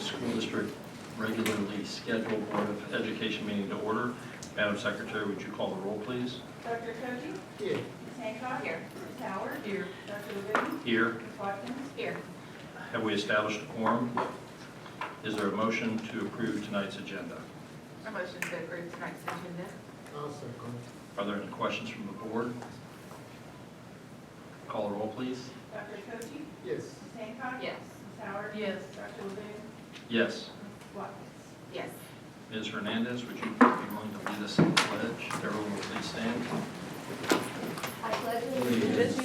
School District regularly scheduled Board of Education meeting to order. Madam Secretary, would you call the roll, please? Dr. Koji? Here. Ms. Hancock? Here. Ms. Howard? Here. Dr. Levine? Here. Ms. Watkins? Here. Have we established a quorum? Is there a motion to approve tonight's agenda? A motion to approve tonight's agenda. I'll second. Are there any questions from the board? Call the roll, please. Dr. Koji? Yes. Ms. Hancock? Yes. Ms. Howard? Yes. Dr. Levine? Yes. Ms. Watkins? Yes. Ms. Hernandez, would you be willing to lead us in the pledge? Everyone will please stand.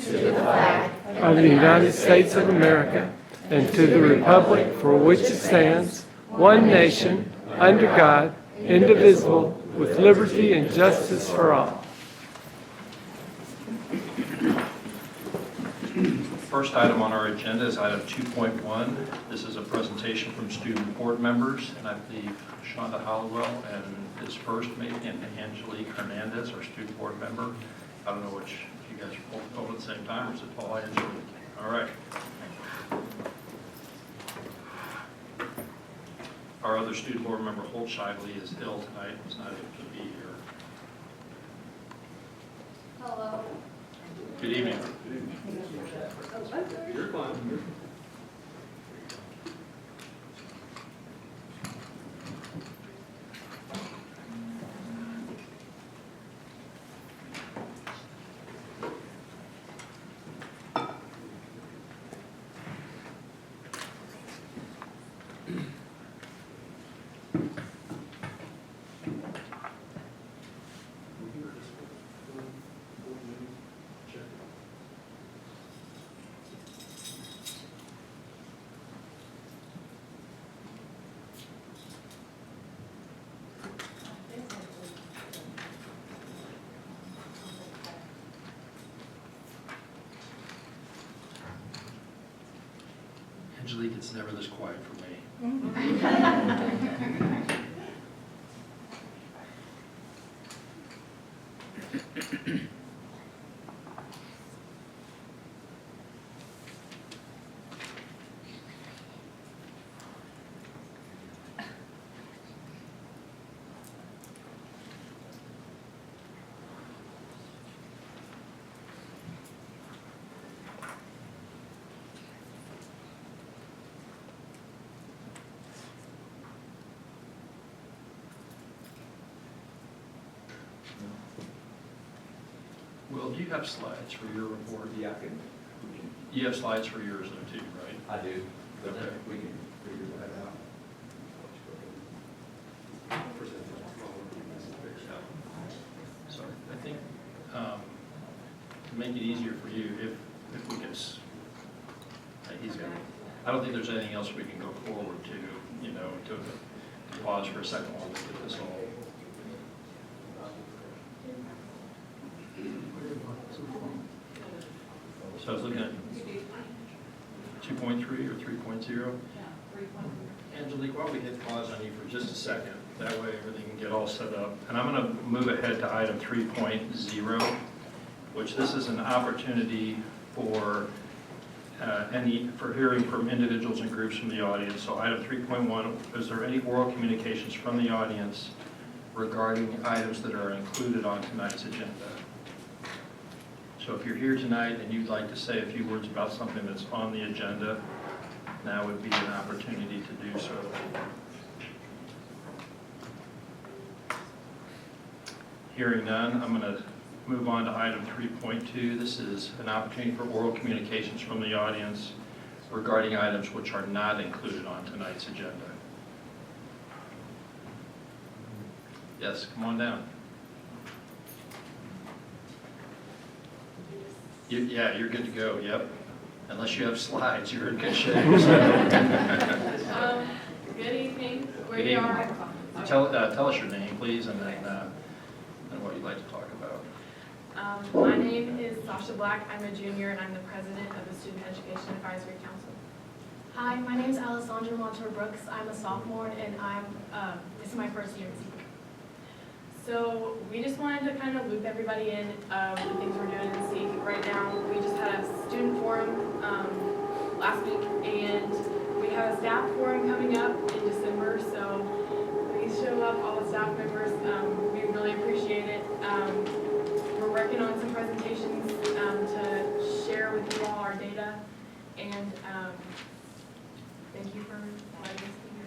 To the flag of the United States of America and to the republic for which it stands, one nation, under God, indivisible, with liberty and justice for all. First item on our agenda is item 2.1. This is a presentation from student board members, and I believe Shonda Hollowell and is first, maybe, and Angelique Hernandez, our student board member. I don't know which, if you guys are both at the same time, or is it Paul Angelique? All right. Our other student board member, Holt Shively, is ill tonight and was not able to be here. Hello. Good evening. You're fine. Angelique, it's never this quiet for me. Will, do you have slides for your report? Yeah, I can, You have slides for yours though too, right? I do, but Okay. we can figure that out. So I think to make it easier for you, if we could, I don't think there's anything else we can go forward to, you know, to pause for a second while we get this all. So I was looking at 2.3 or 3.0. Angelique, why don't we hit pause on you for just a second? That way everything can get all set up. And I'm going to move ahead to item 3.0, which this is an opportunity for for hearing from individuals and groups from the audience. So item 3.1, is there any oral communications from the audience regarding items that are included on tonight's agenda? So if you're here tonight and you'd like to say a few words about something that's on the agenda, now would be an opportunity to do so. Hearing none, I'm going to move on to item 3.2. This is an opportunity for oral communications from the audience regarding items which are not included on tonight's agenda. Yes, come on down. Yeah, you're good to go, yep. Unless you have slides, you're in good shape. Good evening, where Good you evening. are. Tell us your name, please, and then and what you'd like to talk about. My name is Sasha Black. I'm a junior and I'm the president of the Student Education Advisory Council. Hi, my name is Alessandra Montour Brooks. I'm a sophomore and this is my first year at SEEK. So we just wanted to kind of loop everybody in of the things we're doing in SEEK right now. We just had a student forum last week, and we have a staff forum coming coming up in December, so please show up, all the staff members. We really appreciate it. We're working on some presentations to share with you all our data, and thank you for letting us be here.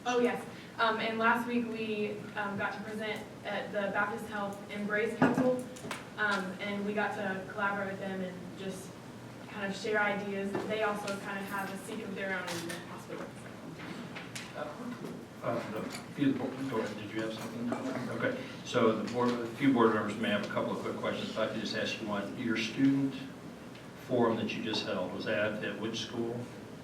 Oh, yes. And last week we got to present at the Baptist Health Embrace Council, and we got to collaborate with them and just kind of share ideas. They also kind of have a seat of their own in the hospital. Go ahead. Did you have something? Okay. So the board, a few board members may have a couple of quick questions. If I could just ask you one. Your student forum that you just held, was that at which school?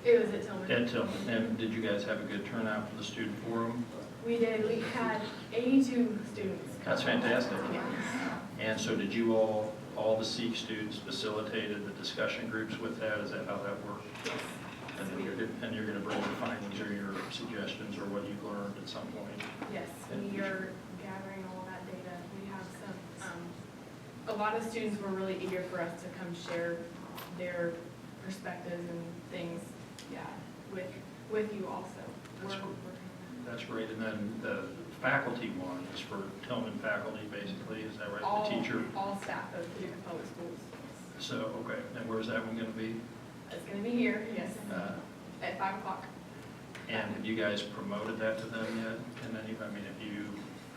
It was at Tillman. At Tillman. And did you guys have a good turnout for the student forum? We did. We had 82 students. That's fantastic. Yeah. And so did you all the SEEK students facilitated the discussion groups with that? Is that how that worked? Yes. And then you're going to bring your findings or your suggestions or what you've learned at some point? Yes, we are gathering all that data. We have some, a lot of students were really eager for us to come share their perspectives and things, yeah, with you also. That's cool. That's great. And then the faculty one is for Tillman faculty, basically. Is that right? All, the teacher? all staff of Paducah Public Schools. So, okay. And where's that one going to be? It's going to be here, yes, at 5 o'clock. And have you guys promoted that to them yet? And then,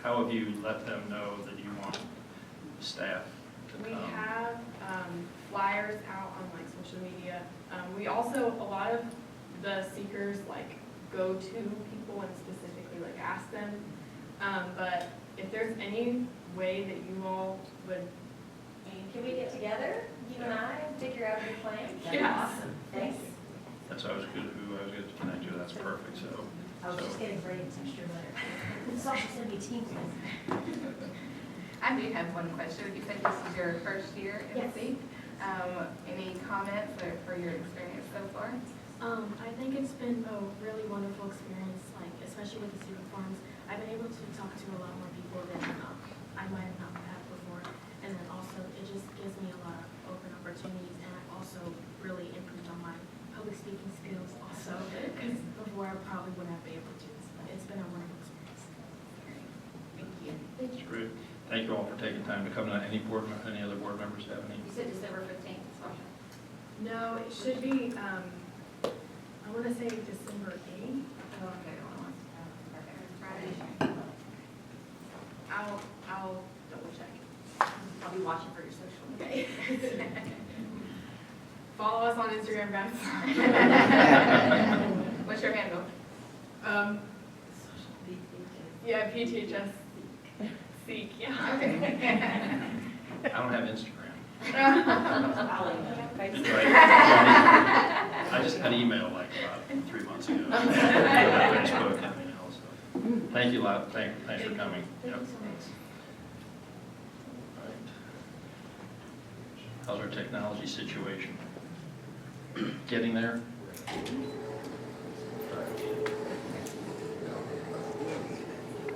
how have you let them know that you want staff to We come? have flyers out on like social media. We also, a lot of the seekers like go to people and specifically like ask them. But if there's any way that you all would, Can we get together, you and I, and figure out a good plan? That'd be Yes. awesome. Thanks. That's who I was going to connect to. That's perfect. So, I was just getting ready to text your letter. It's also going to be team plan. I do have one question. You said this is your first year in Yes. SEEK. Any comments for your experience so far? I think it's been a really wonderful experience, like especially with the student forums. I've been able to talk to a lot more people than I might have not had before, and then also it just gives me a lot of open opportunities, and I've also really improved on my public speaking skills also, because before I probably wouldn't have been able to. But it's been a wonderful experience. Thank you. that's great. Thank you all for taking time to come. Any other board members have any? You said December 15th, Sasha? no, it should be, I want to say December 8th. Oh, okay. Friday. I'll double check. I'll be watching for your social media. Okay. Follow us on Instagram, guys. What's your handle? Yeah, PTHS Seek, yeah. I don't have Instagram. Facebook. Right. I just had email like about 3 months ago. Facebook and everything else. So. Thank you a lot. Thanks for coming. Thank Yep. you so much. All right. How's our technology situation? Getting there?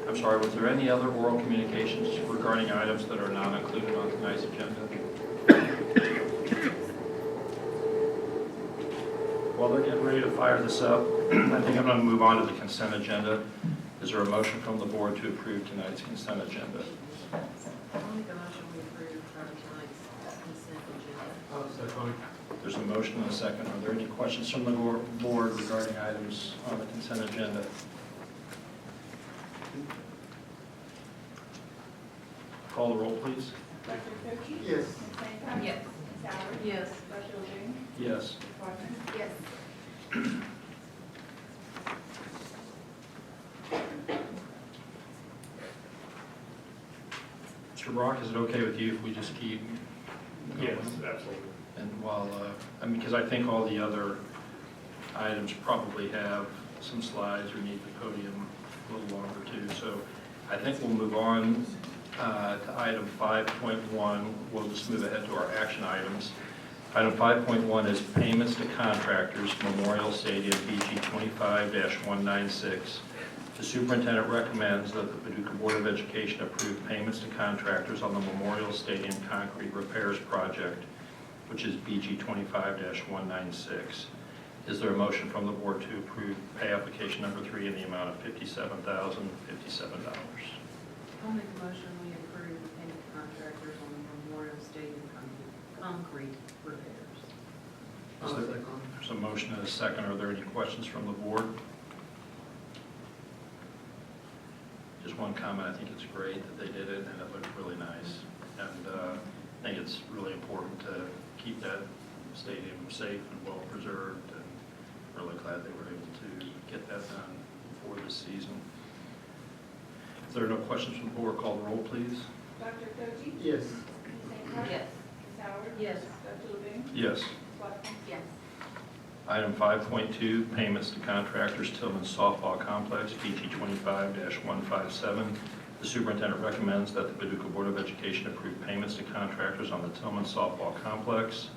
I'm sorry, was there any other oral communications regarding items that are not included on tonight's agenda? While they're getting ready to fire this up, I think I'm going to move on to the consent agenda. Is there a motion from the board to approve tonight's consent agenda? I'll make a motion we approve tonight's consent agenda. There's a motion and a second. Are there any questions from the board regarding items on the consent agenda? Call the roll, please. Dr. Cookie? Yes. Ms. Hancock? Yes. Ms. Howard? Yes. Dr. Levine? Yes. Ms. Parker? Yes. Mr. Brock, is it okay with you if we just keep going? Yes, absolutely. And while, because I think all the other items probably have some slides or need the podium a little longer too. So I think we'll move on to item 5.1. We'll just move ahead to our action items. Item 5.1 is payments to contractors, Memorial Stadium BG 25-196. The superintendent recommends that the Paducah Board of Education approve payments to contractors on the Memorial Stadium concrete repairs project, which is BG 25-196. Is there a motion from the board to approve pay application number 3 in the amount of $57,057? I'll make a motion, we approve the payment to contractors on the Memorial Stadium concrete repairs. There's a motion and a second. Are there any questions from the board? Just one comment, I think it's great that they did it, and it looked really nice. And I think it's really important to keep that stadium safe and well-preserved, and really glad they were able to get that done before this season. If there are no questions from the board, call the roll, please. Dr. Koji? Yes. Ms. St. Clair? Yes. Ms. Howard? Yes. Dr. Levine? Yes. Ms. Watkins? Yes. Item 5.2, payments to contractors, Tillman Softball Complex, PG 25-157. The superintendent recommends that the Paducah Board of Education approve payments to contractors on the Tillman Softball Complex.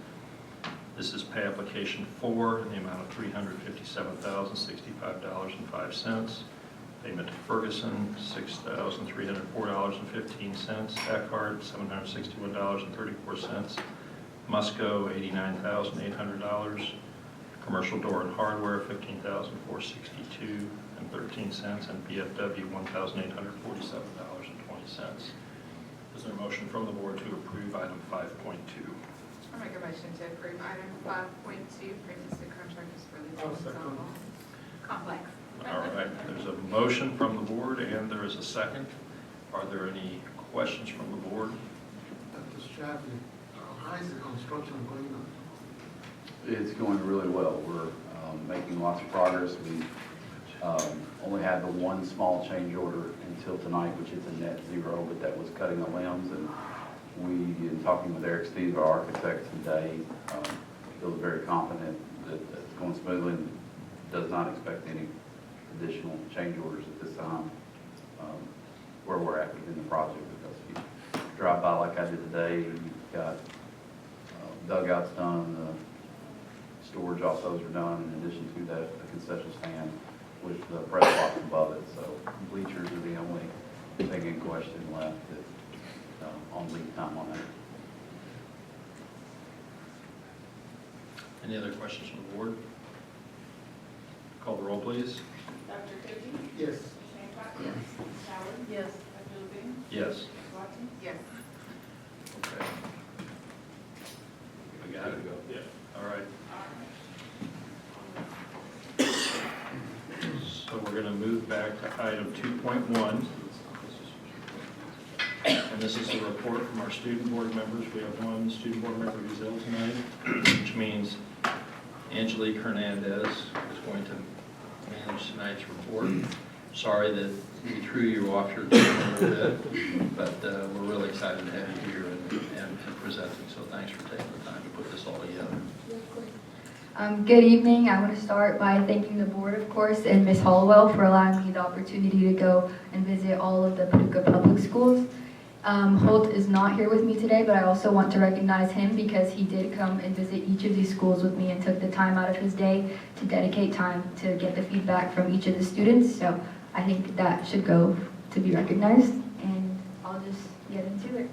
This is pay application 4 in the amount of $357,065.05. Payment to Ferguson, $6,304.15. Eckhart, $761.34. Musco, $89,800. Commercial door and hardware, $15,462.13, and BFW, $1,847.20. Is there a motion from the board to approve item 5.2? I'll make a motion to approve item 5.2, purchase to contractors for the I'll Tillman second. softball complex. All right, there's a motion from the board and there is a second. Are there any questions from the board? Dr. Shively, how is the construction going on? It's going really well. We're making lots of progress. We only had the one small change order until tonight, which is a net 0, but that was cutting the limbs. And we, in talking with Eric Steve, our architect today, feel very confident that it's going smoothly and does not expect any additional change orders at this time where we're at within the project. Because if you drive by like I did today, you've got dugouts done, storage off those are done, in addition to that, the concession stand with the press box above it. So bleachers are the only thing in question left that, on lead time on that. Any other questions from the board? Call the roll, please. Dr. Koji? Yes. Ms. St. Clair? Yes. Ms. Howard? Yes. Dr. Levine? Yes. Ms. Watkins? Yes. Okay. We got it? Yeah. All right. So we're going to move back to item 2.1. And this is a report from our student board members. We have one student board member who's ill tonight, which means Angelique Hernandez is going to manage tonight's report. Sorry that we threw you off your game a little bit, but we're really excited to have you here and presenting. So thanks for taking the time to put this all together. Good evening. I want to start by thanking the board, of course, and Ms. Hollowell for allowing me the opportunity to go and visit all of the Paducah public schools. Holt is not here with me today, but I also want to recognize him because he did come and visit each of these schools with me and took the time out of his day to dedicate time to get the feedback from each of the students. So I think that should go to be recognized, and I'll just get into it.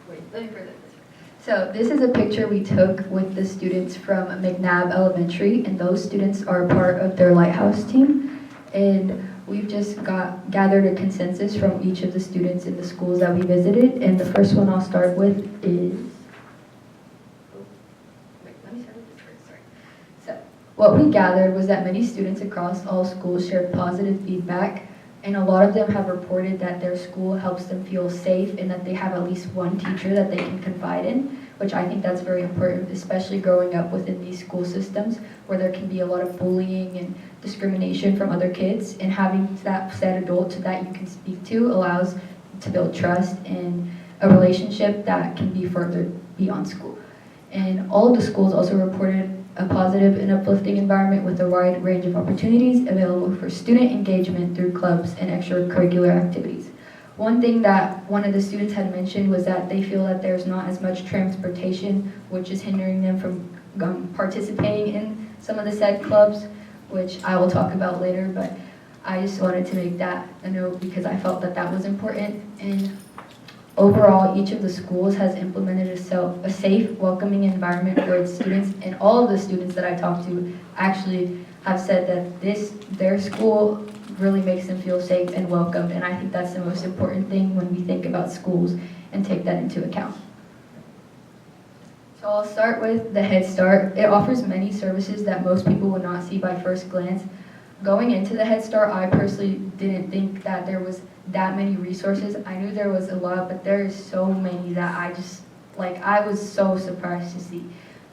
Wait, let me present this. So this is a picture we took with the students from McNabb Elementary, and those students are part of their Lighthouse team. And we've just gathered a consensus from each of the students in the schools that we visited. And the first one I'll start with is, So what we gathered was that many students across all schools shared positive feedback, and a lot of them have reported that their school helps them feel safe and that they have at least one teacher that they can confide in, which I think that's very important, especially growing up within these school systems where there can be a lot of bullying and discrimination from other kids, and having that said adult that you can speak to allows to build trust and a relationship that can be further beyond school. And all of the schools also reported a positive and uplifting environment with a wide range of opportunities available for student engagement through clubs and extracurricular activities. One thing that one of the students had mentioned was that they feel that there's not as much transportation, which is hindering them from participating in some of the said clubs, which I will talk about later, but I just wanted to make that a note because I felt that that was important. And Overall, each of the schools has implemented a safe, welcoming environment for its students, and all of the students that I talked to actually have said that their school really makes them feel safe and welcomed, and I think that's the most important thing when we think about schools and take that into account. So I'll start with the Head Start. It offers many services that most people will not see by first glance. Going into the Head Start, I personally didn't think that there was that many resources. I knew there was a lot, but there is so many that I was so surprised to see.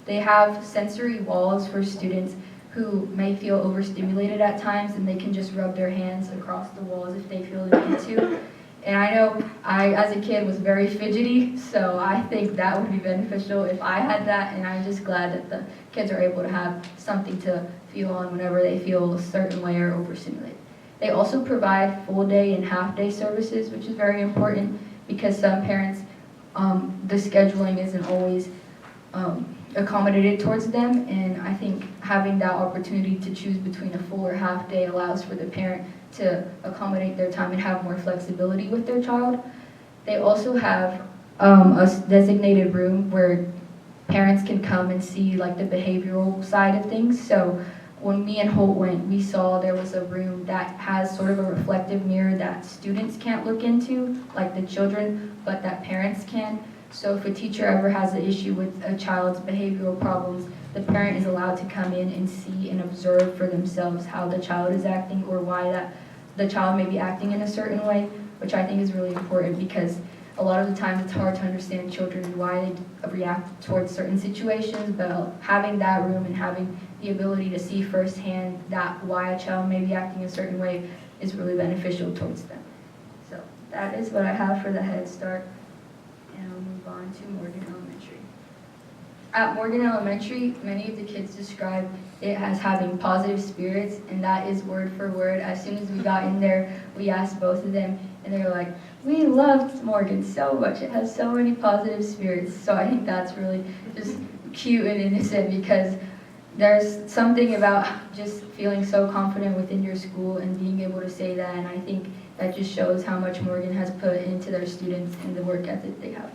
They have sensory walls for students who may feel overstimulated at times, and they can just rub their hands across the walls if they feel the need to. And I know I, as a kid, was very fidgety, so I think that would be beneficial if I had that, and I'm just glad that the kids are able to have something to feel on whenever they feel a certain way or overstimulated. They also provide full day and half day services, which is very important because some parents, the scheduling isn't always accommodated towards them, and I think having that opportunity to choose between a full or half day allows for the parent to accommodate their time and have more flexibility with their child. They also have a designated room where parents can come and see like the behavioral side of things. So when me and Holt went, we saw there was a room that has sort of a reflective mirror that students can't look into, like the children, but that parents can. So if a teacher ever has an issue with a child's behavioral problems, the parent is allowed to come in and see and observe for themselves how the child is acting or why the child may be acting in a certain way, which I think is really important because a lot of the times it's hard to understand children and why they react towards certain situations, but having that room and having the ability to see firsthand that why a child may be acting a certain way is really beneficial towards them. So that is what I have for the Head Start. And I'll move on to Morgan Elementary. At Morgan Elementary, many of the kids describe it as having positive spirits, and that is word for word. As soon as we got in there, we asked both of them, and they were like, we loved Morgan so much. It has so many positive spirits. So I think that's really just cute and innocent because there's something about just feeling so confident within your school and being able to say that, and I think that just shows how much Morgan has put into their students and the work ethic they have.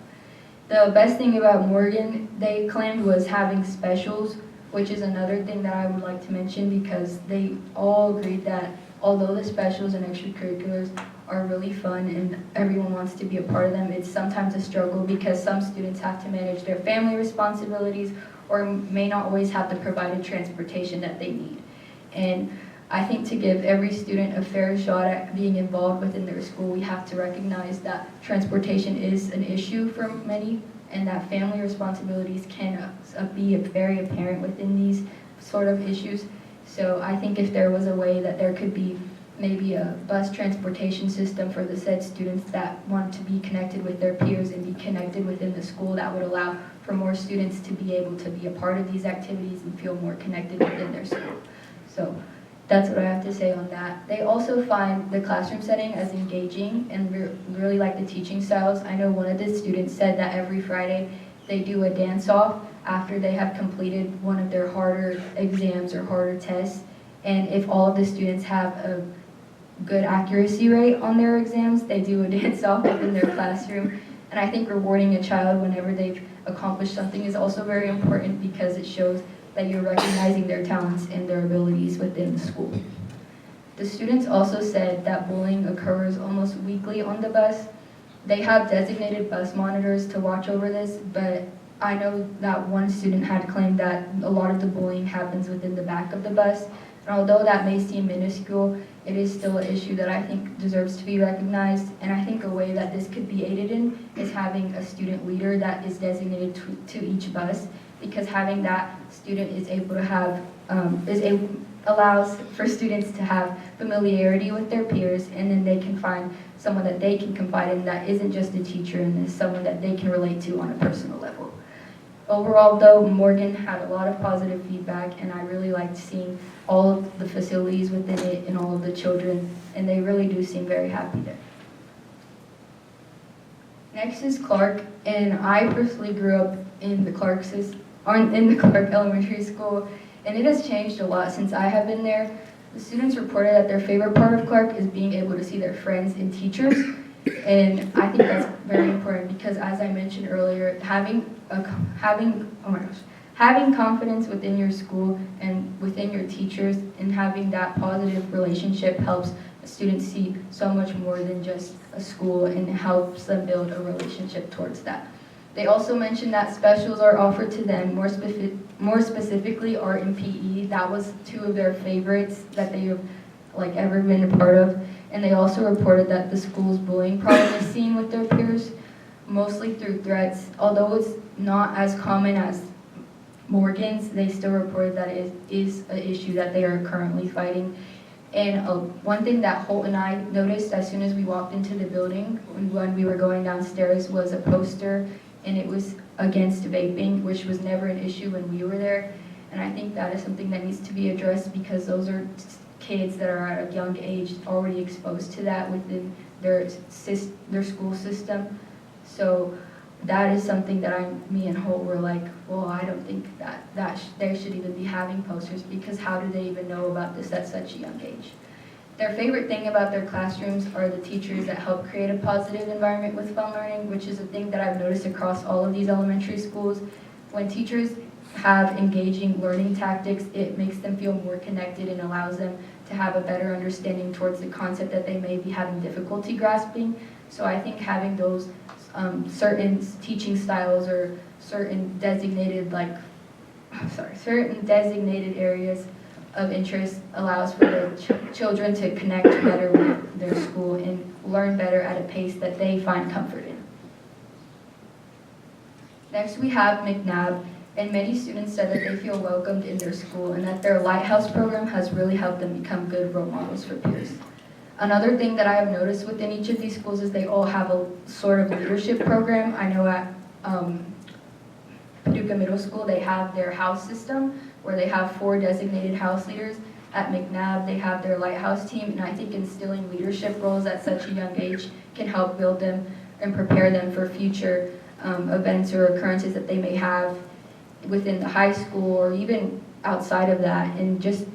The best thing about Morgan, they claimed, was having specials, which is another thing that I would like to mention because they all agreed that although the specials and extracurriculars are really fun and everyone wants to be a part of them, it's sometimes a struggle because some students have to manage their family responsibilities or may not always have the provided transportation that they need. And I think to give every student a fair shot at being involved within their school, we have to recognize that transportation is an issue for many and that family responsibilities can be very apparent within these sort of issues. So I think if there was a way that there could be maybe a bus transportation system for the said students that want to be connected with their peers and be connected within the school, that would allow for more students to be able to be a part of these activities and feel more connected within their school. So that's what I have to say on that. They also find the classroom setting as engaging and really like the teaching styles. I know one of the students said that every Friday they do a dance-off after they have completed one of their harder exams or harder tests. And if all of the students have a good accuracy rate on their exams, they do a dance-off within their classroom. And I think rewarding a child whenever they've accomplished something is also very important because it shows that you're recognizing their talents and their abilities within the school. The students also said that bullying occurs almost weekly on the bus. They have designated bus monitors to watch over this, but I know that one student had claimed that a lot of the bullying happens within the back of the bus. And although that may seem minuscule, it is still an issue that I think deserves to be recognized. And I think a way that this could be aided in is having a student leader that is designated to each bus, because having that student is able to have, allows for students to have familiarity with their peers, and then they can find someone that they can confide in that isn't just a teacher and is someone that they can relate to on a personal level. Overall, though, Morgan had a lot of positive feedback, and I really liked seeing all of the facilities within it and all of the children, and they really do seem very happy there. Next is Clark, and I personally grew up in the Clark Elementary School, and it has changed a lot since I have been there. The students reported that their favorite part of Clark is being able to see their friends and teachers, and I think that's very important because, as I mentioned earlier, having confidence within your school and within your teachers and having that positive relationship helps students see so much more than just a school and helps them build a relationship towards that. They also mentioned that specials are offered to them, more specifically art and PE. That was two of their favorites that they have ever been a part of. And they also reported that the school's bullying problem is seen with their peers, mostly through threats. Although it's not as common as Morgan's, they still reported that it is an issue that they are currently fighting. And one thing that Holt and I noticed as soon as we walked into the building when we were going downstairs was a poster, and it was against vaping, which was never an issue when we were there. And I think that is something that needs to be addressed because those are kids that are at a young age already exposed to that within their school system. So that is something that me and Holt were like, well, I don't think that they should even be having posters because how do they even know about this at such a young age? Their favorite thing about their classrooms are the teachers that help create a positive environment with fun learning, which is a thing that I've noticed across all of these elementary schools. When teachers have engaging learning tactics, it makes them feel more connected and allows them to have a better understanding towards the concept that they may be having difficulty grasping. So I think having those certain teaching styles or certain designated areas of interest allows for the children to connect better with their school and learn better at a pace that they find comfort in. Next we have McNabb, and many students said that they feel welcomed in their school and that their Lighthouse program has really helped them become good role models for peers. Another thing that I have noticed within each of these schools is they all have a sort of leadership program. I know at Paducah Middle School they have their house system where they have 4 designated house leaders. At McNabb they have their Lighthouse team, and I think instilling leadership roles at such a young age can help build them and prepare them for future events or occurrences that they may have within the high school or even outside of that, and just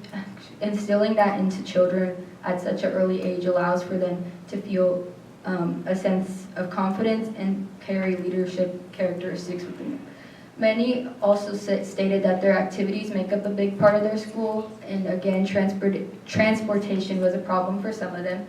instilling that into children at such an early age allows for them to feel a sense of confidence and carry leadership characteristics within them. Many also stated that their activities make up a big part of their school, and again, transportation was a problem for some of them.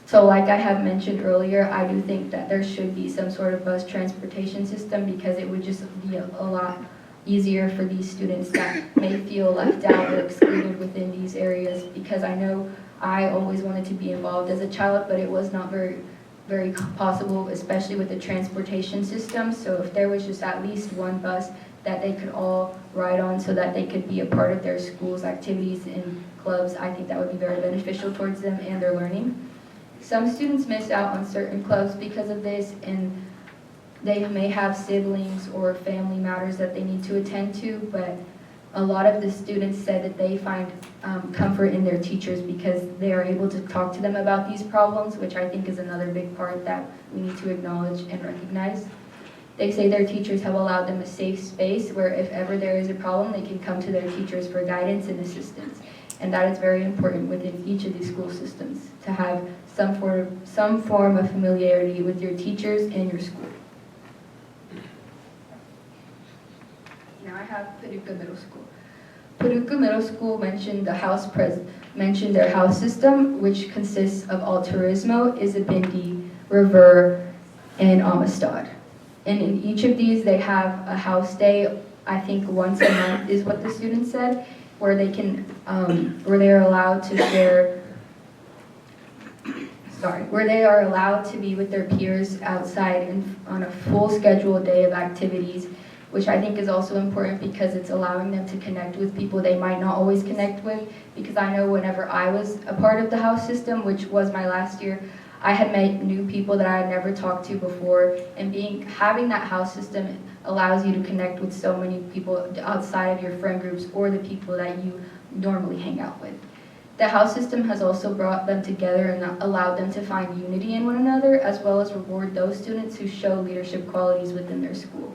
So like I have mentioned earlier, I do think that there should be some sort of bus transportation system because it would just be a lot easier for these students that may feel left out or excluded within these areas, because I know I always wanted to be involved as a child, but it was not very possible, especially with the transportation system. So if there was just at least one bus that they could all ride on so that they could be a part of their school's activities and clubs, I think that would be very beneficial towards them and their learning. Some students miss out on certain clubs because of this, and they may have siblings or family matters that they need to attend to, but a lot of the students said that they find comfort in their teachers because they are able to talk to them about these problems, which I think is another big part that we need to acknowledge and recognize. They say their teachers have allowed them a safe space where if ever there is a problem, they can come to their teachers for guidance and assistance. And that is very important within each of these school systems, to have some form of familiarity with your teachers and your school. Now I have Paducah Middle School. Paducah Middle School mentioned their house system, which consists of Altruismo, Isabindi, Revere, and Amistad. And in each of these, they have a house day, I think once a month is what the students said, where they can, where they are allowed to share, where they are allowed to be with their peers outside and on a full scheduled day of activities, which I think is also important because it's allowing them to connect with people they might not always connect with. Because I know whenever I was a part of the house system, which was my last year, I had met new people that I had never talked to before, and having that house system allows you to connect with so many people outside of your friend groups or the people that you normally hang out with. The house system has also brought them together and allowed them to find unity in one another, as well as reward those students who show leadership qualities within their school.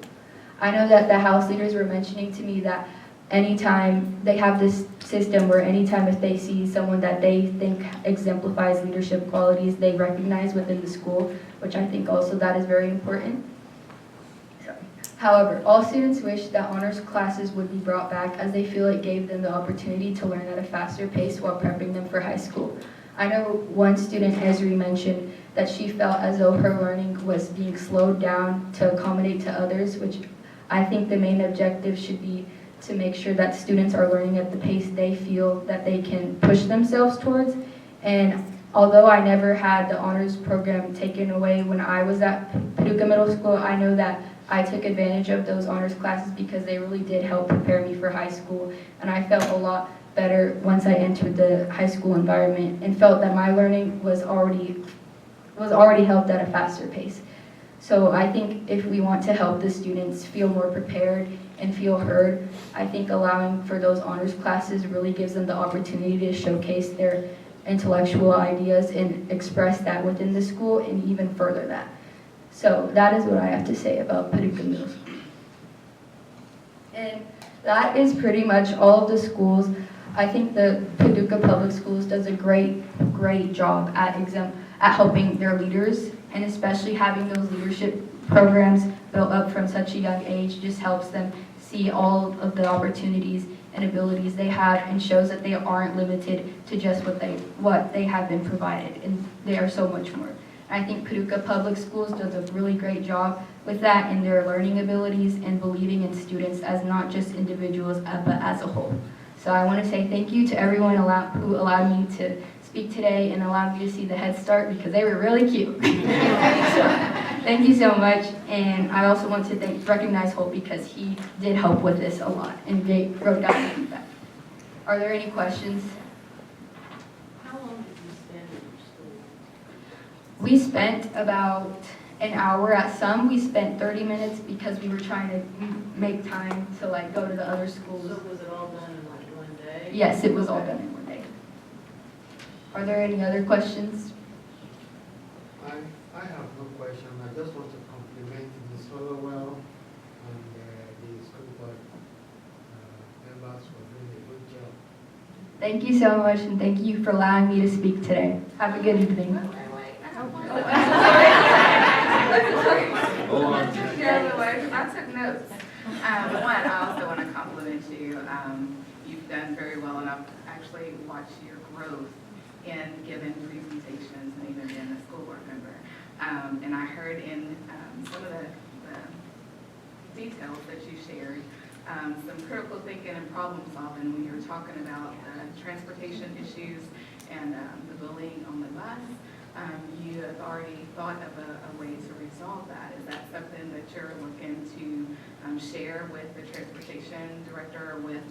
I know that the house leaders were mentioning to me that anytime they have this system where anytime if they see someone that they think exemplifies leadership qualities, they recognize within the school, which I think also that is very important. However, all students wish that honors classes would be brought back as they feel it gave them the opportunity to learn at a faster pace while prepping them for high school. I know one student, Esri, mentioned that she felt as though her learning was being slowed down to accommodate to others, which I think the main objective should be to make sure that students are learning at the pace they feel that they can push themselves towards. And although I never had the honors program taken away when I was at Paducah Middle School, I know that I took advantage of those honors classes because they really did help prepare me for high school. And I felt a lot better once I entered the high school environment and felt that my learning was already helped at a faster pace. So I think if we want to help the students feel more prepared and feel heard, I think allowing for those honors classes really gives them the opportunity to showcase their intellectual ideas and express that within the school and even further that. So that is what I have to say about Paducah Middle School. And that is pretty much all of the schools. I think the Paducah Public Schools does a great job at helping their leaders, and especially having those leadership programs built up from such a young age just helps them see all of the opportunities and abilities they have and shows that they aren't limited to just what they have been provided, and they are so much more. I think Paducah Public Schools does a really great job with that in their learning abilities and believing in students as not just individuals but as a whole. So I want to say thank you to everyone who allowed me to speak today and allowed me to see the Head Start because they were really cute. So, thank you so much, and I also want to recognize Holt because he did help with this a lot and they wrote down the feedback. Are there any questions? How long did you spend in your school? We spent about an hour at some. We spent 30 minutes because we were trying to make time to go to the other schools. So was it all done in one day? Yes, it was all done in one day. Are there any other questions? I have no question. I just want to compliment Ms. Hollowell and the school board members for doing a good job. Thank you so much, and thank you for allowing me to speak today. Have a good evening. I took notes. One, I also want to compliment you. You've done very well, and I've actually watched your growth in giving presentations and even being a school board member. And I heard in some of the details that you shared, some critical thinking and problem solving when you were talking about transportation issues and the bullying on the bus. You have already thought of a way to resolve that. Is that something that you're looking to share with the transportation director or with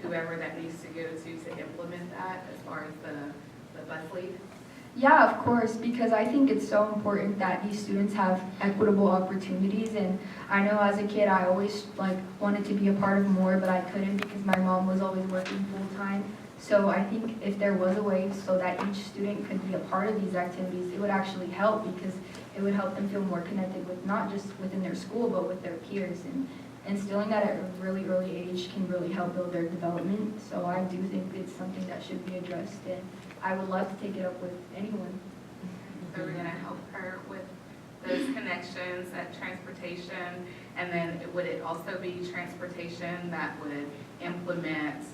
whoever that needs to go to implement that as far as the bus lead? Yeah, of course, because I think it's so important that these students have equitable opportunities, and I know as a kid I always wanted to be a part of more, but I couldn't because my mom was always working full-time. So I think if there was a way so that each student could be a part of these activities, it would actually help because it would help them feel more connected with not just within their school, but with their peers. And instilling that at a really early age can really help build their development. So I do think it's something that should be addressed, and I would love to take it up with anyone. So we're going to help her with those connections, that transportation, and then would it also be transportation that would implement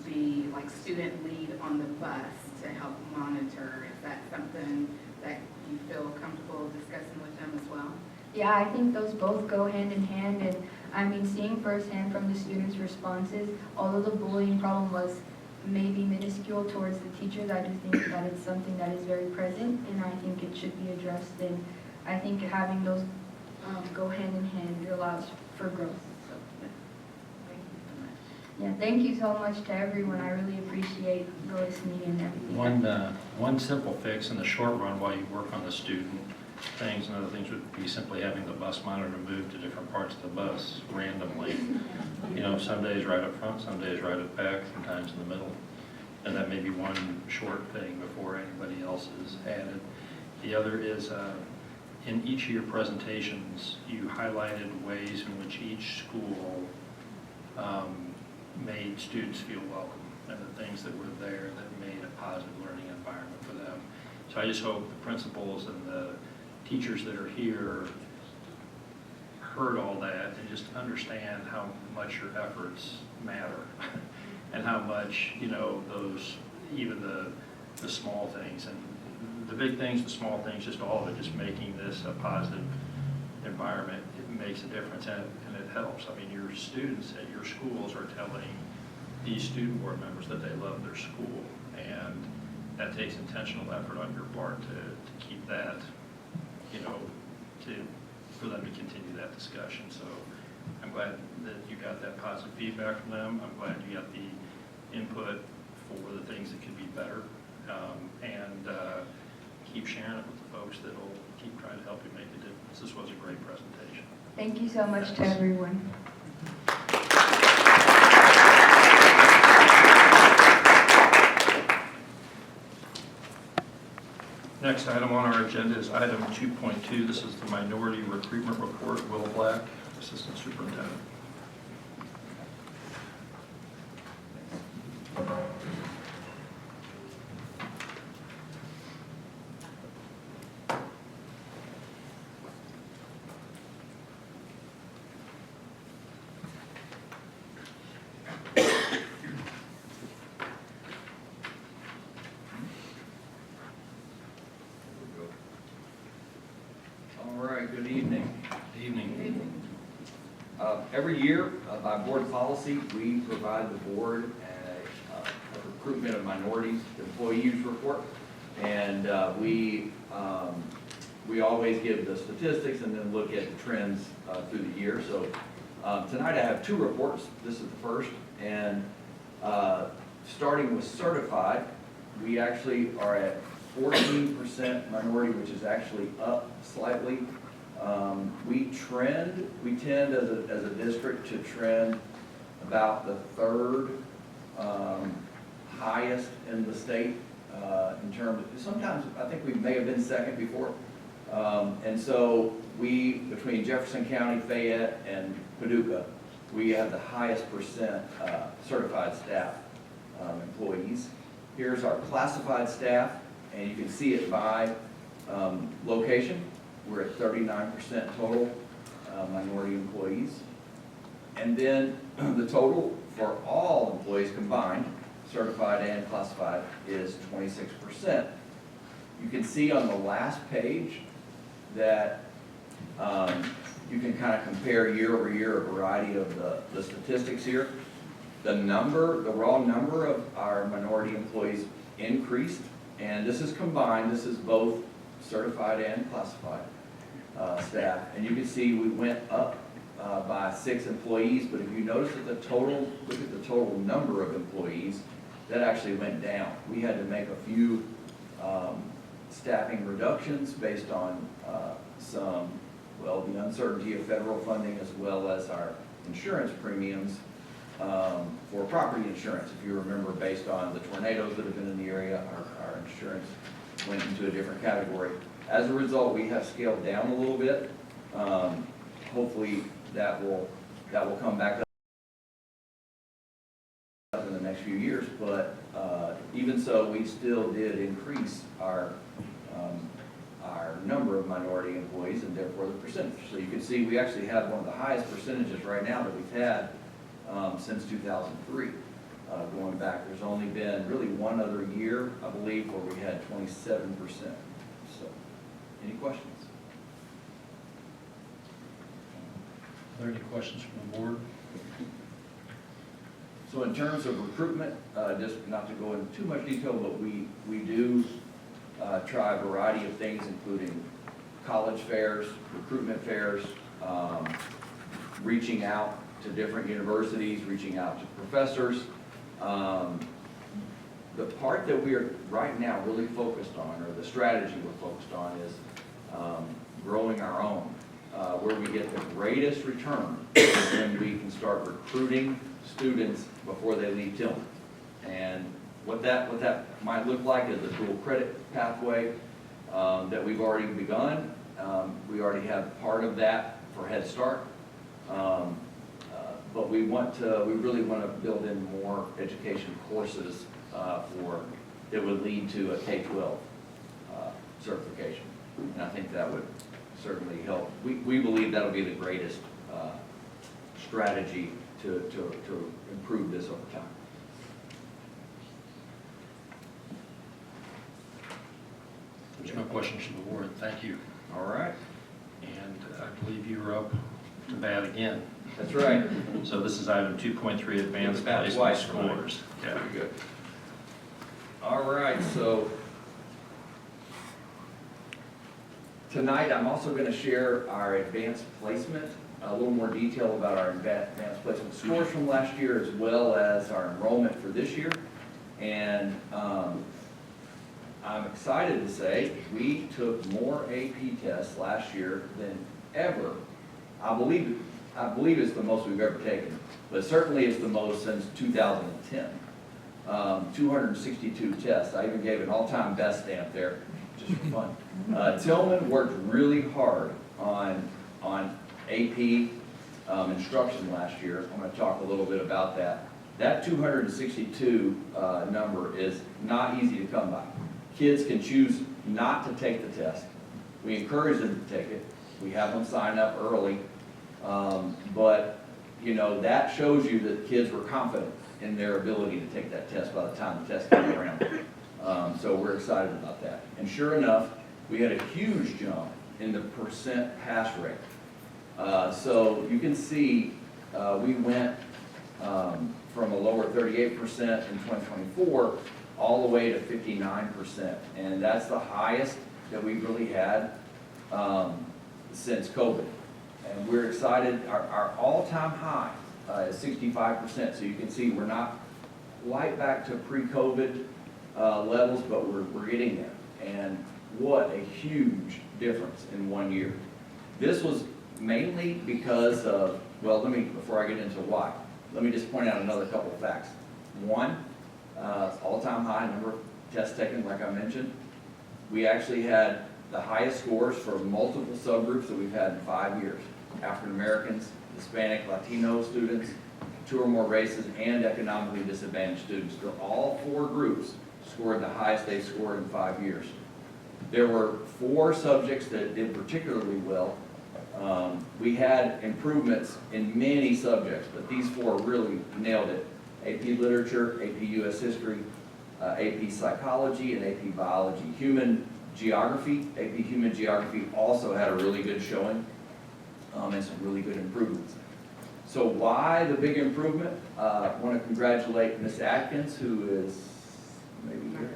the student lead on the bus to help monitor? Is that something that you feel comfortable discussing with them as well? Yeah, I think those both go hand in hand, and I mean, seeing firsthand from the students' responses, although the bullying problem was maybe minuscule towards the teachers, I do think that it's something that is very present, and I think it should be addressed, and I think having those go hand in hand allows for growth. So, yeah. Thank you so much. Yeah, thank you so much to everyone. I really appreciate the listening and everything. One simple fix in the short run while you work on the student things and other things would be simply having the bus monitor move to different parts of the bus randomly. Some days right up front, some days right up back, sometimes in the middle. And that may be one short thing before anybody else is added. The other is in each of your presentations, you highlighted ways in which each school made students feel welcome and the things that were there that made a positive learning environment for them. So I just hope the principals and the teachers that are here heard all that and just understand how much your efforts matter and how much, you know, those, even the small things and the big things, the small things, just all of it, just making this a positive environment, it makes a difference and it helps. I mean, your students at your schools are telling these student board members that they love their school, and that takes intentional effort on your part to keep that, you know, for them to continue that discussion. So I'm glad that you got that positive feedback from them. I'm glad you got the input for the things that could be better, and keep sharing it with the folks that will keep trying to help you make a difference. This was a great presentation. Thank you so much to everyone. Next item on our agenda is item 2.2. This is the Minority Recruitment Report. Will Black, Assistant Superintendent. All right, good evening. Good evening. Every year, by board policy, we provide the board a recruitment of minorities employees report. And we always give the statistics and then look at the trends through the year. So tonight I have two reports. This is the first. And starting with certified, we actually are at 14% minority, which is actually up slightly. We tend as a district to trend about the third highest in the state in terms of, sometimes I think we may have been second before. And so we, between Jefferson County, Fayette, and Paducah, we have the highest percent certified staff employees. Here's our classified staff, and you can see it by location. We're at 39% total minority employees. And then the total for all employees combined, certified and classified, is 26%. You can see on the last page that you can kind of compare year over year a variety of the statistics here. The raw number of our minority employees increased, and this is combined. This is both certified and classified staff. And you can see we went up by 6 employees, but if you notice that look at the total number of employees, that actually went down. We had to make a few staffing reductions based on the uncertainty of federal funding as well as our insurance premiums for property insurance. If you remember, based on the tornadoes that have been in the area, our insurance went into a different category. As a result, we have scaled down a little bit. Hopefully that will come back up in the next few years, but even so, we still did increase our number of minority employees and therefore the percentage. So you can see we actually have one of the highest percentages right now that we've had since 2003. Going back, there's only been really one other year, I believe, where we had 27%. So, any questions? Are there any questions from the board? So in terms of recruitment, just not to go into too much detail, but we do try a variety of things, including college fairs, recruitment fairs, reaching out to different universities, reaching out to professors. The part that we are right now really focused on, or the strategy we're focused on, is growing our own, where we get the greatest return is when we can start recruiting students before they leave Tillman. And what that might look like is a dual credit pathway that we've already begun. We already have part of that for Head Start. But we really want to build in more education courses that would lead to a K-12 certification. And I think that would certainly help. We believe that'll be the greatest strategy to improve this over time. There's no questions from the board. Thank you. All right. And I believe you were up to bat again. That's right. So this is item 2.3, advanced Bat placement twice, scores. Yeah. Very good. All right, so tonight I'm also going to share our advanced placement, a little more detail about our advanced placement scores from last year, as well as our enrollment for this year. And I'm excited to say we took more AP tests last year than ever. I believe it's the most we've ever taken, but certainly it's the most since 2010. 262 tests. I even gave an all-time best stamp there, just for fun. Tillman worked really hard on AP instruction last year. I'm going to talk a little bit about that. That 262 number is not easy to come by. Kids can choose not to take the test. We encourage them to take it. We have them sign up early. But, you know, that shows you that kids were confident in their ability to take that test by the time the test came around. So we're excited about that. And sure enough, we had a huge jump in the percent pass rate. So you can see we went from a lower 38% in 2024 all the way to 59%. And that's the highest that we've really had since COVID. And we're excited. Our all-time high is 65%. So you can see we're not quite back to pre-COVID levels, but we're getting there. And what a huge difference in 1 year. This was mainly because of, well, before I get into why, let me just point out another couple of facts. One, all-time high number of tests taken, like I mentioned. We actually had the highest scores for multiple subgroups that we've had in 5 years. African Americans, Hispanic, Latino students, 2 or more races, and economically disadvantaged students. So all 4 groups scored the highest they've scored in 5 years. There were 4 subjects that did particularly well. We had improvements in many subjects, but these 4 really nailed it. AP Literature, AP US History, AP Psychology, and AP Biology. Human Geography, AP Human Geography also had a really good showing and some really good improvements. So why the big improvement? I want to congratulate Ms. Atkins, who is maybe here.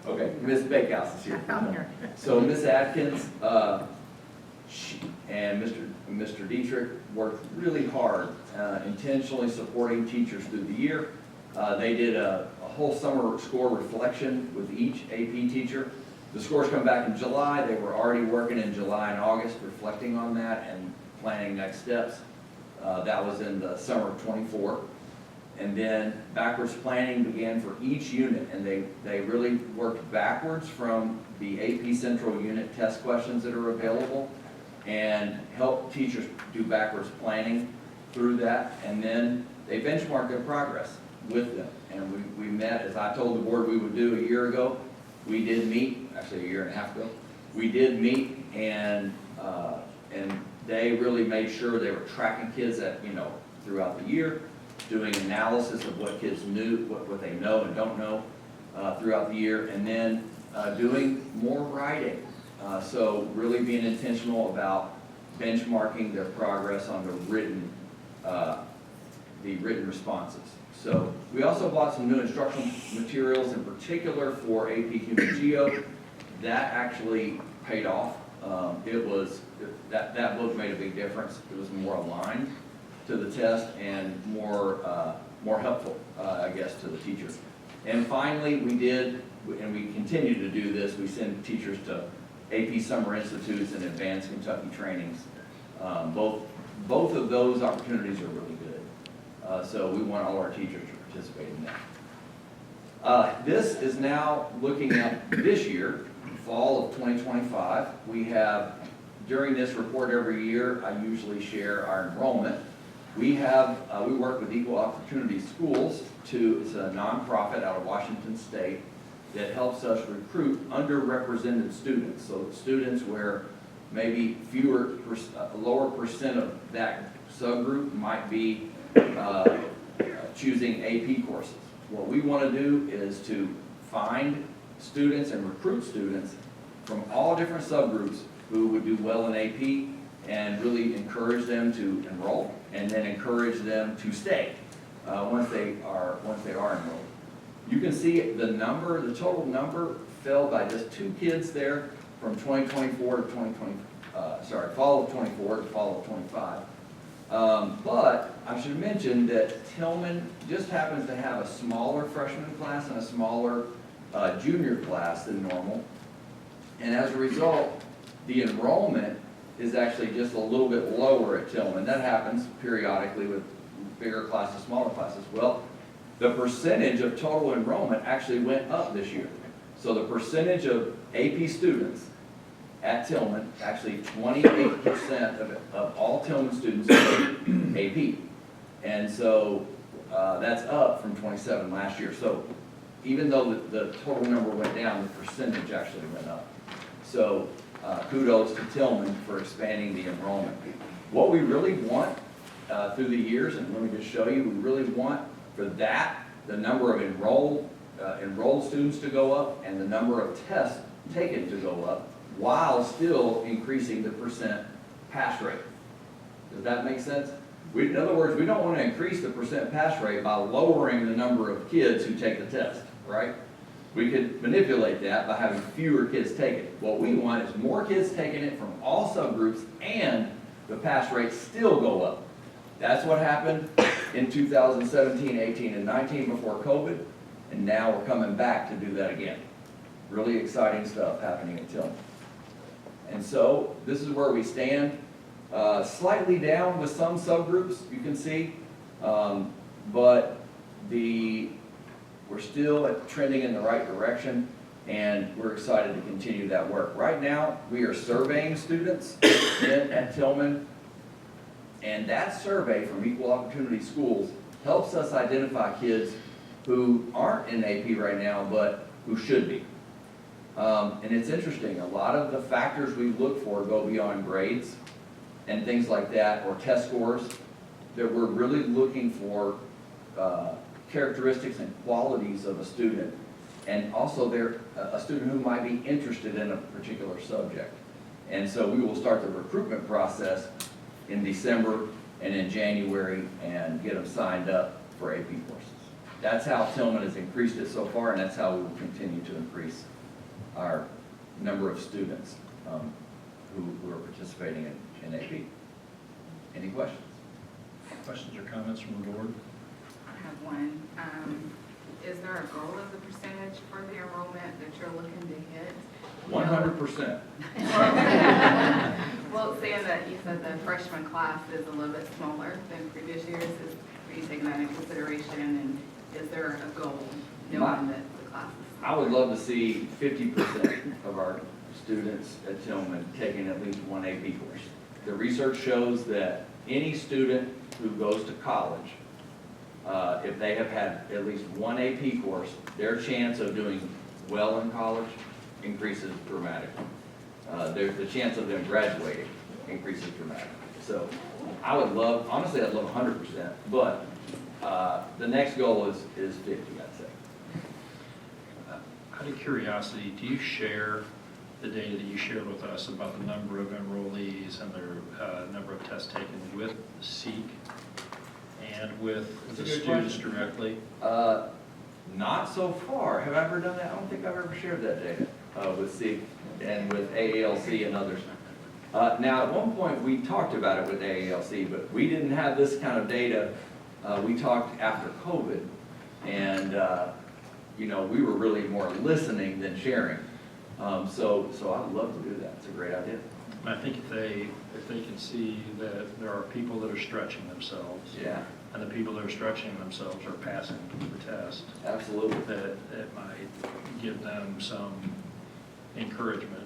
Okay, Ms. Bakehouse is here. So Ms. Atkins and Mr. Dietrich worked really hard, intentionally supporting teachers through the year. They did a whole summer score reflection with each AP teacher. The scores come back in July. They were already working in July and August, reflecting on that and planning next steps. That was in the summer of '24. And then backwards planning began for each unit, and they really worked backwards from the AP Central Unit test questions that are available and helped teachers do backwards planning through that. And then they benchmarked their progress with them. And we met, as I told the board we would do a year ago. We did meet, actually a year and a half ago. We did meet, and they really made sure they were tracking kids throughout the year, doing analysis of what kids knew, what they know and don't know throughout the year, and then doing more writing. So really being intentional about benchmarking their progress on the written responses. So we also bought some new instructional materials, in particular for AP Human Geo. That actually paid off. That book made a big difference. It was more aligned to the test and more helpful, I guess, to the teachers. And finally, we did, and we continue to do this, we send teachers to AP Summer Institutes and Advanced Kentucky Trainings. Both of those opportunities are really good. So we want all our teachers to participate in that. This is now looking at this year, fall of 2025. We have, during this report every year, I usually share our enrollment. We work with Equal Opportunity Schools it's a nonprofit out of Washington State that helps us recruit underrepresented students. So students where maybe a lower percent of that subgroup might be choosing AP courses. What we want to do is to find students and recruit students from all different subgroups who would do well in AP and really encourage them to enroll and then encourage them to stay once they are enrolled. You can see the total number fell by just 2 kids there from 2024 to fall of 24 to fall of 25. But I should mention that Tillman just happens to have a smaller freshman class and a smaller junior class than normal. And as a result, the enrollment is actually just a little bit lower at Tillman. That happens periodically with bigger classes, smaller classes. Well, the percentage of total enrollment actually went up this year. So the percentage of AP students at Tillman, actually 28% of all Tillman students take AP. And so that's up from 27 last year. So even though the total number went down, the percentage actually went up. So kudos to Tillman for expanding the enrollment. What we really want through the years, and let me just show you, we really want for the number of enrolled students to go up and the number of tests taken to go up while still increasing the percent pass rate. Does that make sense? In other words, we don't want to increase the percent pass rate by lowering the number of kids who take the test, right? We could manipulate that by having fewer kids take it. What we want is more kids taking it from all subgroups and the pass rates still go up. That's what happened in 2017, 18, and 19 before COVID, and now we're coming back to do that again. Really exciting stuff happening at Tillman. And so this is where we stand. Slightly down with some subgroups, you can see, but we're still trending in the right direction, and we're excited to continue that work. Right now, we are surveying students at Tillman, and that survey from Equal Opportunity Schools helps us identify kids who aren't in AP right now, but who should be. And it's interesting, a lot of the factors we look for go beyond grades and things like that, or test scores, that we're really looking for characteristics and qualities of a student, and also a student who might be interested in a particular subject. And so we will start the recruitment process in December and in January and get them signed up for AP courses. That's how Tillman has increased it so far, and that's how we will continue to increase our number of students who are participating in AP. Any questions? Questions or comments from the board? I have one. Is there a goal of the percentage for the enrollment that you're looking to hit? 100%. Well, saying that you said the freshman class is a little bit smaller than previous years, are you taking that into consideration, and is there a goal knowing that the classes? I would love to see 50% of our students at Tillman taking at least one AP course. The research shows that any student who goes to college, if they have had at least one AP course, their chance of doing well in college increases dramatically. The chance of them graduating increases dramatically. So I would love, honestly, I'd love 100%, but the next goal is 50, I'd say. Out of curiosity, do you share the data that you shared with us about the number of enrollees and their number of tests taken with SEEK and with the students directly? Not so far. Have I ever done that? I don't think I've ever shared that data with SEEK and with AALC and others. Now, at one point, we talked about it with AALC, but we didn't have this kind of data. We talked after COVID, and we were really more listening than sharing. So I'd love to do that. It's a great idea. I think if they can see that there are people that are stretching themselves, Yeah, and the people that are stretching themselves are passing the test, absolutely. that it might give them some encouragement,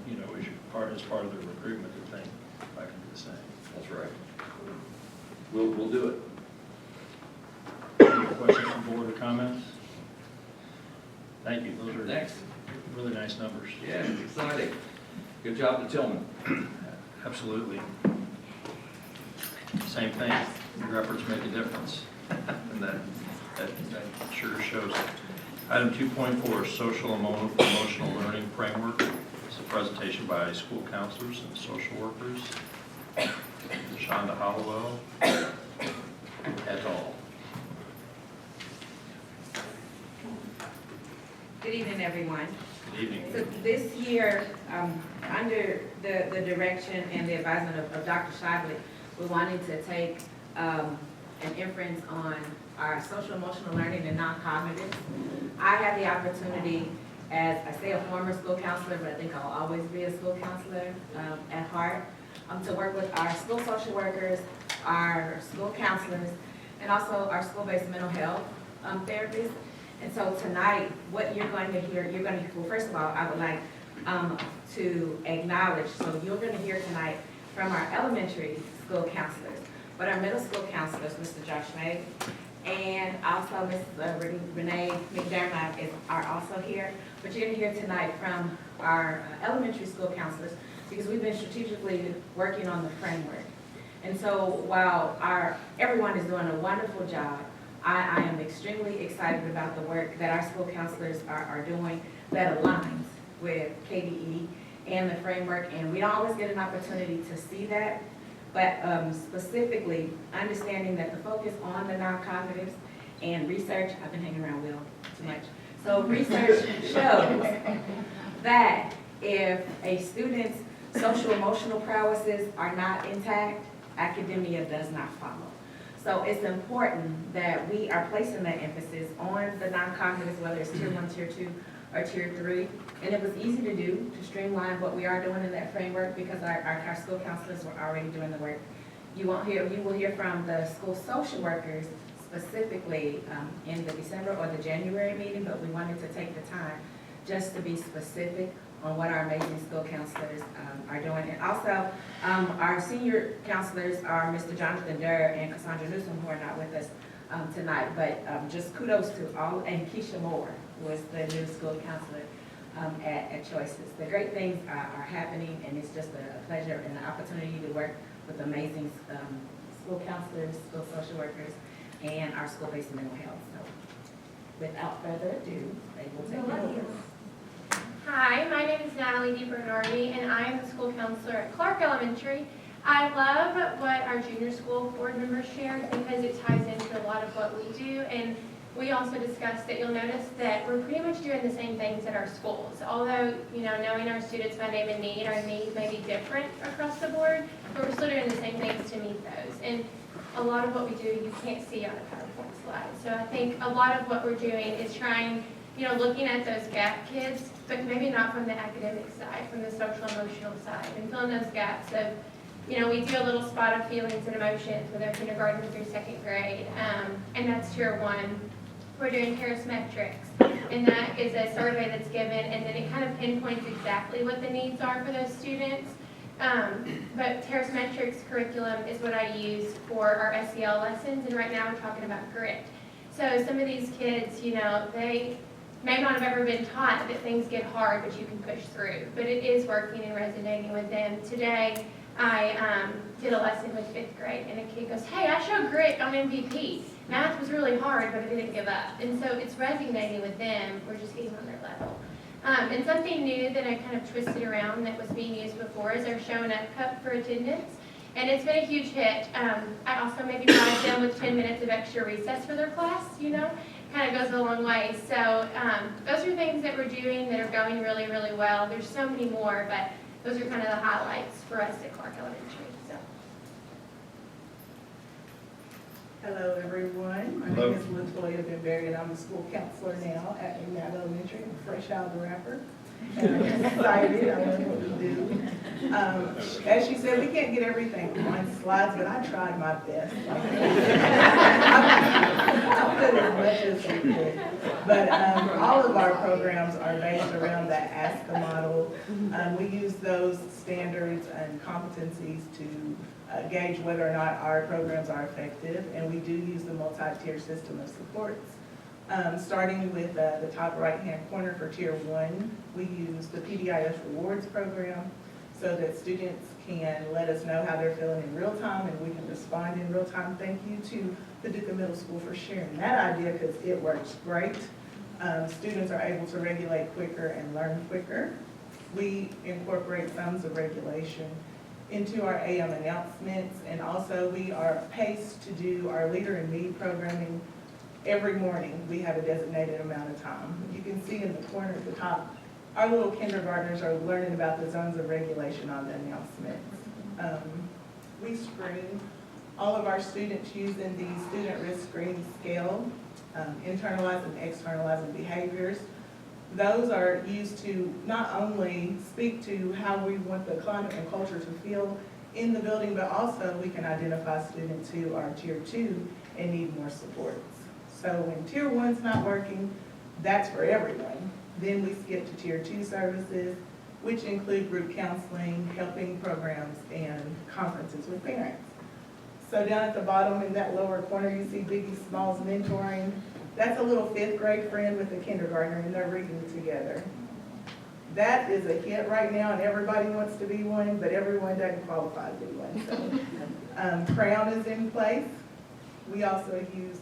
as part of their recruitment, to think, I can do the same. That's right. We'll do it. questions from board or comments? Thank you. Those are Next. really nice numbers. Yeah, it's exciting. Good job to Tillman. Absolutely. Same thing. Your efforts make a difference. And that sure shows. Item 2.4, social emotional learning framework. It's a presentation by school counselors and social workers. Shonda Hollowell et al. Good evening, everyone. Good evening. So this year, under the direction and the advisement of Dr. Shively, we wanted to take an inference on our social emotional learning and non-cognitive. I had the opportunity as, I say, a former school counselor, but I think I'll always be a school counselor at heart, to work with our school social workers, our school counselors, and also our school-based mental health therapists. And so tonight, what you're going to hear, well, first of all, I would like to acknowledge, so you're going to hear tonight from our elementary school counselors, but our middle school counselors, Mr. Josh May, and also Ms. Renee McDermott are also here. But you're going to hear tonight from our elementary school counselors because we've been strategically working on the framework. And so while everyone is doing a wonderful job, I am extremely excited about the work that our school counselors are doing that aligns with KDE and the framework. And we don't always get an opportunity to see that, but specifically understanding that the focus on the non-cognitives and research, I've been hanging around Will too much. So research shows that if a student's social emotional prowesses are not intact, academia does not follow. So it's important that we are placing that emphasis on the non-cognitives, whether it's tier 1, tier 2, or tier 3. And it was easy to do, to streamline what we are doing in that framework because our school counselors were already doing the work. You will hear from the school social workers specifically in the December or the January meeting, but we wanted to take the time just to be specific on what our amazing school counselors are doing. And also, our senior counselors are Mr. Jonathan Durr and Cassandra Newsom, who are not with us tonight, but just kudos to all, and Keisha Moore was the new school counselor at Choices. The great things are happening, and it's just a pleasure and an opportunity to work with amazing school counselors, school social workers, and our school-based mental health. So without further ado, they will take it over. Hi, my name is Natalie DiBernardi, and I am the school counselor at Clark Elementary. I love what our junior school board members shared because it ties into a lot of what we do, and we also discussed that you'll notice that we're pretty much doing the same things at our schools. Although, knowing our students by name and need, our needs may be different across the board, but we're still doing the same things to meet those. And a lot of what we do, you can't see on a PowerPoint slide. So I think a lot of what we're doing is trying, looking at those gap kids, but maybe not from the academic side, from the social emotional side, and filling those gaps of, we do a little spot of feelings and emotions with our kindergarten through 2nd grade, and that's tier 1. We're doing Metrics, and that is a survey that's given, and then it kind of pinpoints exactly what the needs are for those students. But Metrics curriculum is what I use for our SEL lessons, and right now we're talking about grit. So some of these kids, they may not have ever been taught that things get hard, but you can push through. But it is working and resonating with them. Today, I did a lesson with 5th grade, and a kid goes, "Hey, I showed grit on MVP. Math was really hard, but I didn't give up." And so it's resonating with them. We're just getting on their level. And something new that I kind of twisted around that was being used before is our Showing Up Cup for attendance. And it's been a huge hit. I also maybe provide them with 10 minutes of extra recess for their class, kind of goes a long way. So those are things that we're doing that are going really, really well. There's so many more, but those are kind of the highlights for us at Clark Elementary. So. Hello, everyone. My name is Latoya Benberry, and I'm a school counselor now at Hernandez Elementary. I'm fresh out of the wrapper. And I'm excited. I love what we do. As she said, we can't get everything on slides, but I tried my best. I put as much as I could. But all of our programs are based around the ASCA model. We use those standards and competencies to gauge whether or not our programs are effective, and we do use the multi-tier system of supports. Starting with the top right-hand corner for Tier 1, we use the PBIS Rewards program so that students can let us know how they're feeling in real time, and we can respond in real time. Thank you to Paducah Middle School for sharing that idea, because it works great. Students are able to regulate quicker and learn quicker. We incorporate zones of regulation into our AM announcements, and also we are paced to do our Leader in Me programming every morning. We have a designated amount of time. You can see in the corner at the top, our little kindergartners are learning about the zones of regulation on the announcements. We screen all of our students using the student risk screening scale, internalizing and externalizing behaviors. Those are used to not only speak to how we want the climate and culture to feel in the building, but also we can identify students who are Tier 2 and need more supports. So when Tier 1's not working, that's for everyone. Then we skip to Tier 2 services, which include group counseling, helping programs, and conferences with parents. So down at the bottom in that lower corner, you see Biggie Smalls mentoring. That's a little 5th grade friend with a kindergartner, and they're reading together. That is a hit right now, and everybody wants to be one, but everyone doesn't qualify to be one. So, Crown is in place. We also use,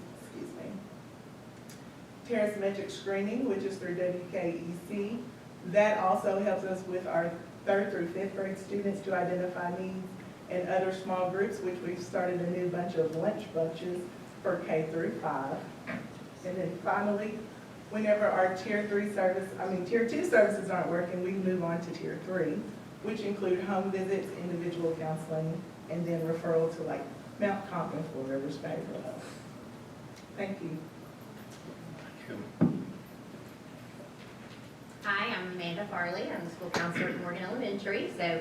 Terracemetric screening, which is through WKEC. That also helps us with our 3rd through 5th grade students to identify needs, and other small groups, which we've started a new bunch of lunch bunches for K through 5. And then finally, whenever our Tier 2 services aren't working, we move on to Tier 3, which include home visits, individual counseling, and then referral to like Mount Compton and Four Rivers Behavioral Health. Thank you. Hi, I'm Amanda Farley. I'm the school counselor at Morgan Elementary. So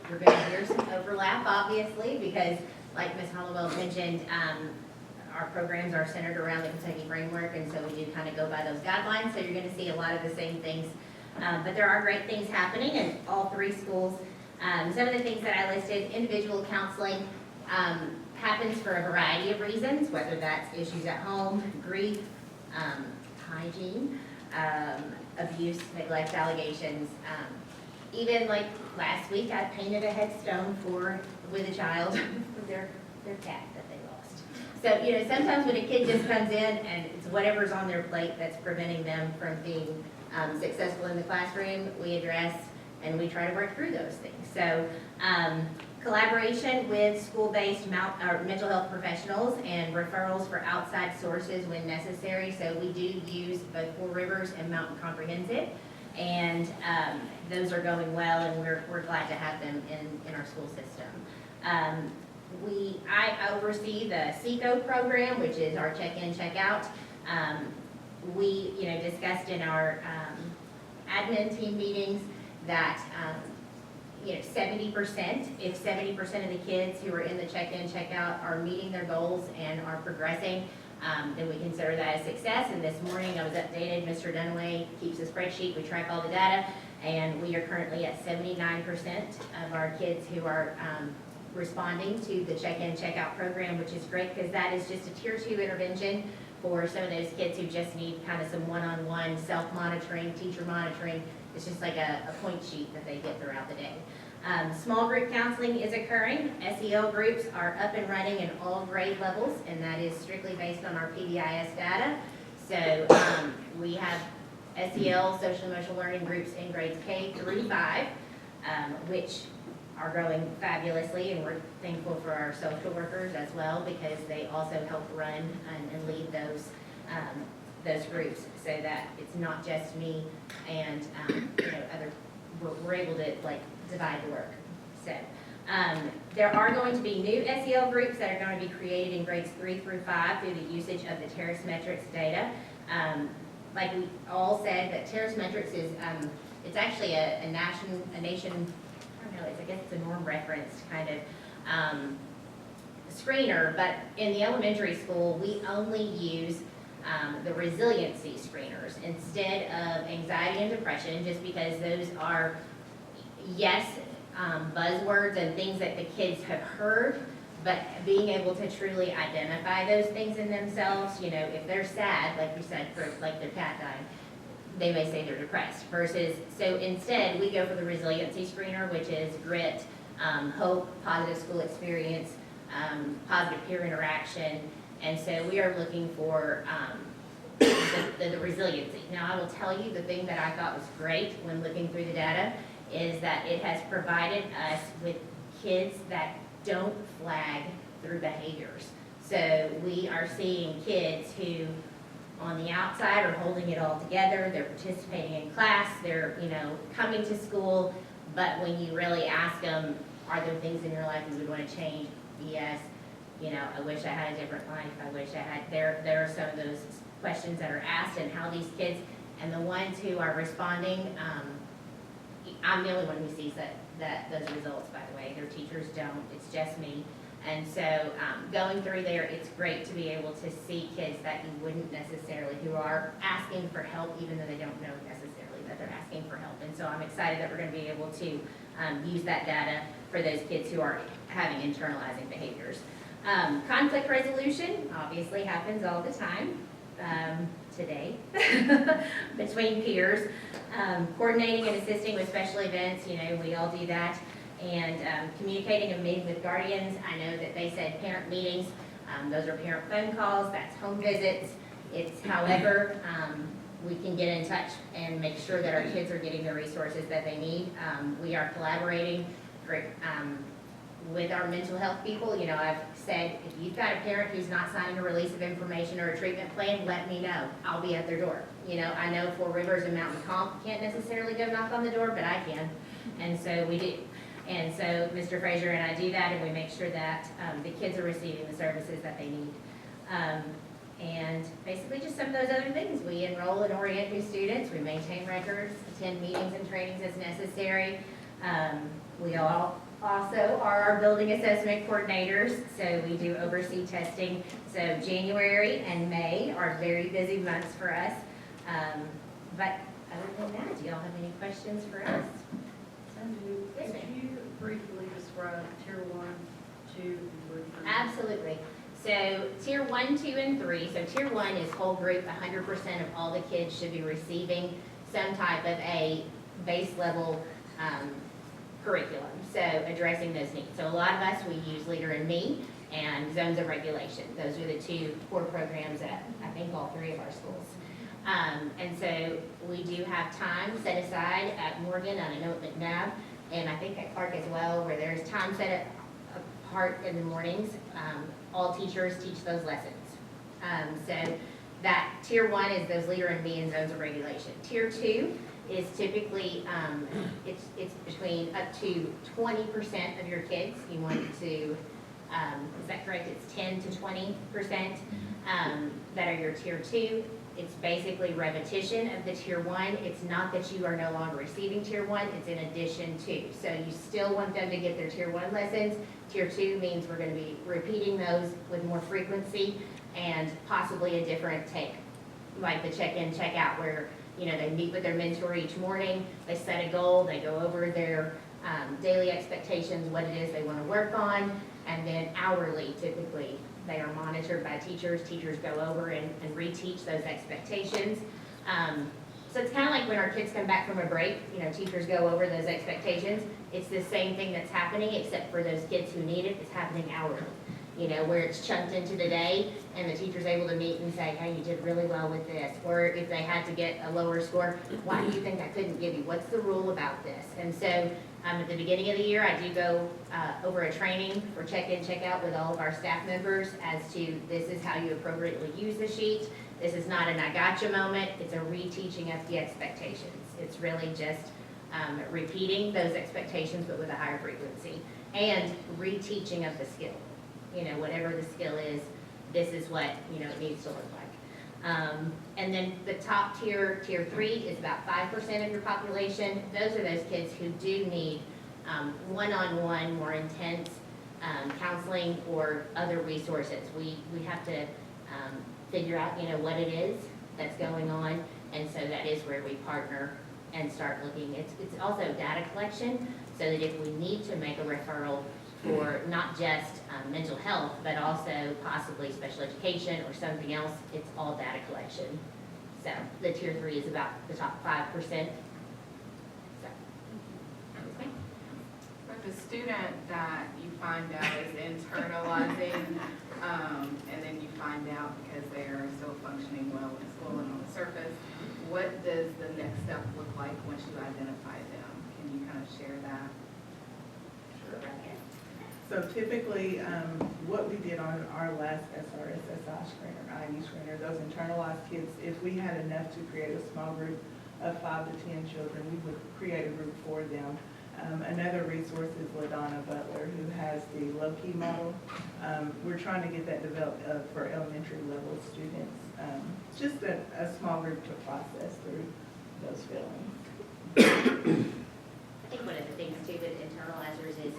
we're going to hear some overlap, obviously, because like Ms. Hollowell mentioned, our programs are centered around the Kentucky framework, and so we do kind of go by those guidelines. So you're going to see a lot of the same things. But there are great things happening in all 3 schools. Some of the things that I listed, individual counseling, happens for a variety of reasons, whether that's issues at home, grief, hygiene, abuse, neglect allegations. Even like last week, I painted a headstone with a child for their cat that they lost. So, you know, sometimes when a kid just comes in and it's whatever's on their plate that's preventing them from being successful in the classroom, we address and we try to work through those things. So, collaboration with school-based mental health professionals and referrals for outside sources when necessary. So we do use both Four Rivers and Mountain Comprehensive, and those are going well, and we're glad to have them in our school system. I oversee the SECO program, which is our check-in, check-out. We discussed in our admin team meetings that 70%, if 70% of the kids who are in the check-in, check-out are meeting their goals and are progressing, then we consider that a success. And this morning I was updated, Mr. Dunaway keeps a spreadsheet, we track all the data, and we are currently at 79% of our kids who are responding to the check-in, check-out program, which is great because that is just a Tier 2 intervention for some of those kids who just need kind of some one-on-one self-monitoring, teacher monitoring. It's just like a point sheet that they get throughout the day. Small group counseling is occurring. SEL groups are up and running in all grade levels, and that is strictly based on our PBIS data. So we have SEL, social emotional learning groups in grades K through 5, which are growing fabulously, and we're thankful for our social workers as well because they also help run and lead those groups so that it's not just me and we're able to divide the work. So there are going to be new SEL groups that are going to be created in grades 3 through 5 through the usage of the Terracemetrics data. Like we all said, that Terracemetrics is it's actually a nation, I don't know, I guess it's a norm referenced kind of screener, but in the elementary school, we only use the resiliency screeners instead of anxiety and depression, just because those are, yes, buzzwords and things that the kids have heard, but being able to truly identify those things in themselves, you know, if they're sad, like you said, for like their cat died, they may say they're depressed versus, so instead we go for the resiliency screener, which is grit, hope, positive school experience, positive peer interaction. And so we are looking for the resiliency. Now I will tell you the thing that I thought was great when looking through the data is that it has provided us with kids that don't flag through behaviors. So we are seeing kids who on the outside are holding it all together, they're participating in class, they're, you know, coming to school, but when you really ask them, are there things in your life you would want to change? Yes. You know, I wish I had a different life, I wish I had, there are some of those questions that are asked and how these kids, and the ones who are responding, I'm the only one who sees those results, by the way, their teachers don't, it's just me. And so going through there, it's great to be able to see kids that you wouldn't necessarily, who are asking for help, even though they don't know necessarily that they're asking for help. And so I'm excited that we're going to be able to use that data for those kids who are having internalizing behaviors. Conflict resolution obviously happens all the time today between peers. Coordinating and assisting with special events, you know, we all do that. And communicating and meeting with guardians. I know that they said parent meetings. Those are parent phone calls. That's home visits. It's however we can get in touch and make sure that our kids are getting the resources that they need. We are collaborating with our mental health people. You know, I've said, if you've got a parent who's not signing a release of information or a treatment plan, let me know. I'll be at their door. You know, I know Four Rivers and Mountain Comp can't necessarily go knock on the door, but I can. And so we do. And so Mr. Frazier and I do that, and we make sure that the kids are receiving the services that they need. And basically just some of those other things. We enroll and orient new students. We maintain records, attend meetings and trainings as necessary. We all also are our building assessment coordinators, so we do oversee testing. So January and May are very busy months for us. But other than that, do y'all have any questions for us? Yes, Could you briefly describe tier 1, 2, and 3? Absolutely. So tier 1, 2, and 3. So tier 1 is whole group. 100% of all the kids should be receiving some type of a base level curriculum. So addressing those needs. So a lot of us, we use Leader in Me and Zones of Regulation. Those are the two core programs at, I think, all 3 of our schools. And so we do have time set aside at Morgan, and I know at McNabb, and I think at Clark as well, where there's time set apart in the mornings. All teachers teach those lessons. So that tier 1 is those Leader in Me and Zones of Regulation. Tier 2 is typically, it's between up to 20% of your kids. You want to, is that correct? It's 10 to 20% that are your tier 2. It's basically repetition of the tier 1. It's not that you are no longer receiving tier 1, it's in addition to. So you still want them to get their tier 1 lessons. Tier 2 means we're going to be repeating those with more frequency and possibly a different take, like the check-in, check-out, where, you know, they meet with their mentor each morning, they set a goal, they go over their daily expectations, what it is they want to work on, and then hourly, typically, they are monitored by teachers. Teachers go over and reteach those expectations. So it's kind of like when our kids come back from a break, you know, teachers go over those expectations. It's the same thing that's happening, except for those kids who need it, it's happening hourly. You know, where it's chunked into the day and the teacher's able to meet and say, hey, you did really well with this. Or if they had to get a lower score, why do you think I couldn't give you? What's the rule about this? And so at the beginning of the year, I do go over a training for check-in, check-out with all of our staff members as to this is how you appropriately use the sheet. This is not an I gotcha moment. It's a reteaching of the expectations. It's really just repeating those expectations but with a higher frequency and reteaching of the skill. You know, whatever the skill is, this is what, you know, it needs to look like. And then the top tier, tier 3, is about 5% of your population. Those are those kids who do need one-on-one, more intense counseling or other resources. We have to figure out, you know, what it is that's going on, and so that is where we partner and start looking. It's also data collection, so that if we need to make a referral for not just mental health, but also possibly special education or something else, it's all data collection. So the tier 3 is about the top 5%. So, But the student that you find out is internalizing, and then you find out because they are still functioning well in school and on the surface, what does the next step look like once you identify them? Can you kind of share that? So typically, what we did on our last SRSSI screener, IE screener, those internalized kids, if we had enough to create a small group of 5 to 10 children, we would create a group for them. Another resource is LaDonna Butler, who has the low-key model. We're trying to get that developed for elementary level students. Just a small group to process through those feelings. I think one of the things too with internalizers is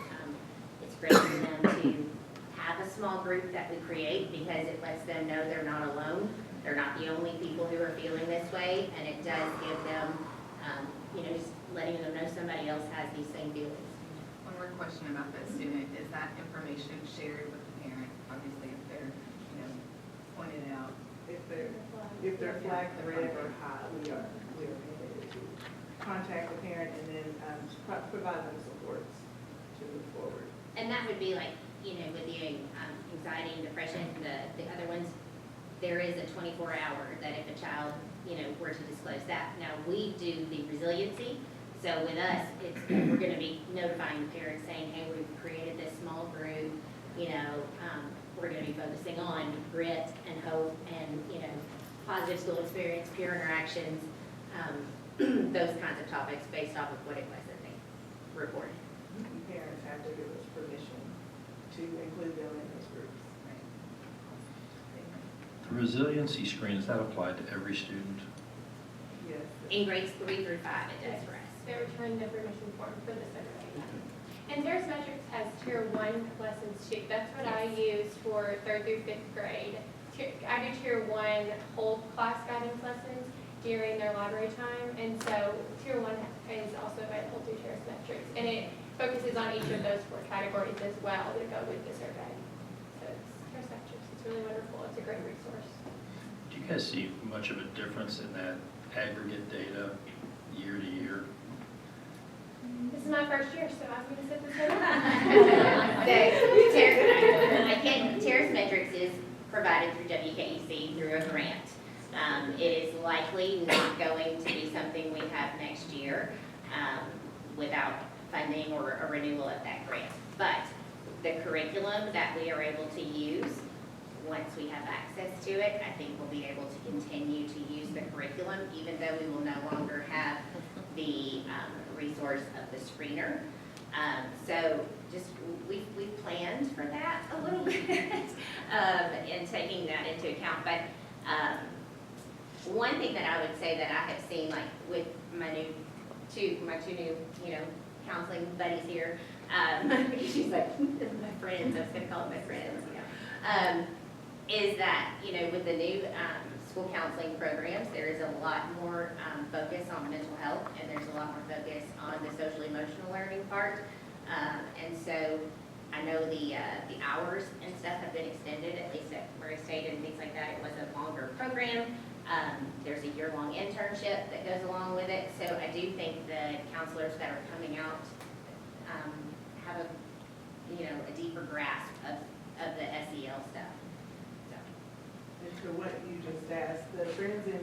it's great for them to have a small group that we create, because it lets them know they're not alone. They're not the only people who are feeling this way, and it does give them, just letting them know somebody else has these same feelings. One more question about that student, is that information shared with the parent? Obviously, if they're, pointed out. If they're flagged red or high, we are mandated to contact the parent and then provide them supports to move forward. And that would be like, with the anxiety and depression, the other ones, there is a 24-hour that if a child, were to disclose that. Now, we do the resiliency, so with us, we're going to be notifying the parents saying, hey, we've created this small group, we're going to be focusing on grit and hope and, positive school experience, peer interactions, those kinds of topics based off of what it was that they reported. Parents have to give us permission to include them in those groups. The resiliency screen, is that applied to every student? Yes. In grades 3 through 5, it does for us. They return the permission form for the survey. And Terrace Metrics has tier 1 lessons too. That's what I use for 3rd through 5th grade. I do tier 1 Holt class guidance lessons during their library time. And so tier 1 is also available through Terrace Metrics. And it focuses on each of those 4 categories as well that go with the survey. So it's Terrace Metrics. It's really wonderful. It's a great resource. Do you guys see much of a difference in that aggregate data year to year? This is my first year, so I'm going to sit this one Terrace Metrics is provided through WKEC through a grant. It is likely not going to be something we have next year without funding or a renewal of that grant. But the curriculum that we are able to use, once we have access to it, I think we'll be able to continue to use the curriculum, even though we will no longer have the resource of the screener. So just we've planned for that a little bit in taking that into account. But one thing that I would say that I have seen, like with my two new counseling buddies here, she's like my friends. I was going to call them my friends. Is that with the new school counseling programs, there is a lot more focus on mental health, and there's a lot more focus on the social emotional learning part. And so I know the hours and stuff have been extended, at least at Murray State and things like that. It was a longer program. There's a year-long internship that goes along with it. So I do think the counselors that are coming out have a deeper grasp of the SEL stuff. And to what you just asked, the friends in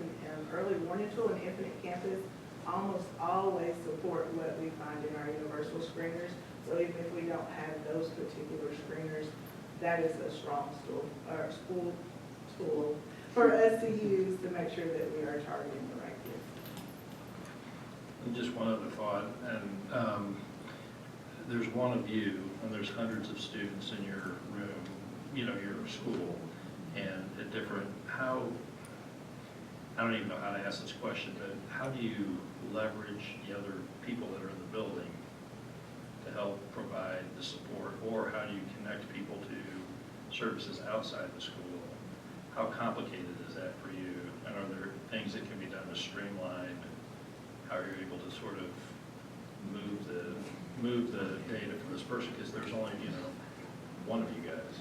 early warning tool and Infinite Campus almost always support what we find in our universal screeners. So even if we don't have those particular screeners, that is a strong school tool for us to use to make sure that we are targeting the right kids. And just one other thought, and there's one of you, and there's hundreds of students in your room, your school, and at different, I don't even know how to ask this question, but how do you leverage the other people that are in the building to help provide the support, or how do you connect people to services outside the school? How complicated is that for you? And are there things that can be done to streamline how you're able to sort of move the data from this person, because there's only, one of you guys,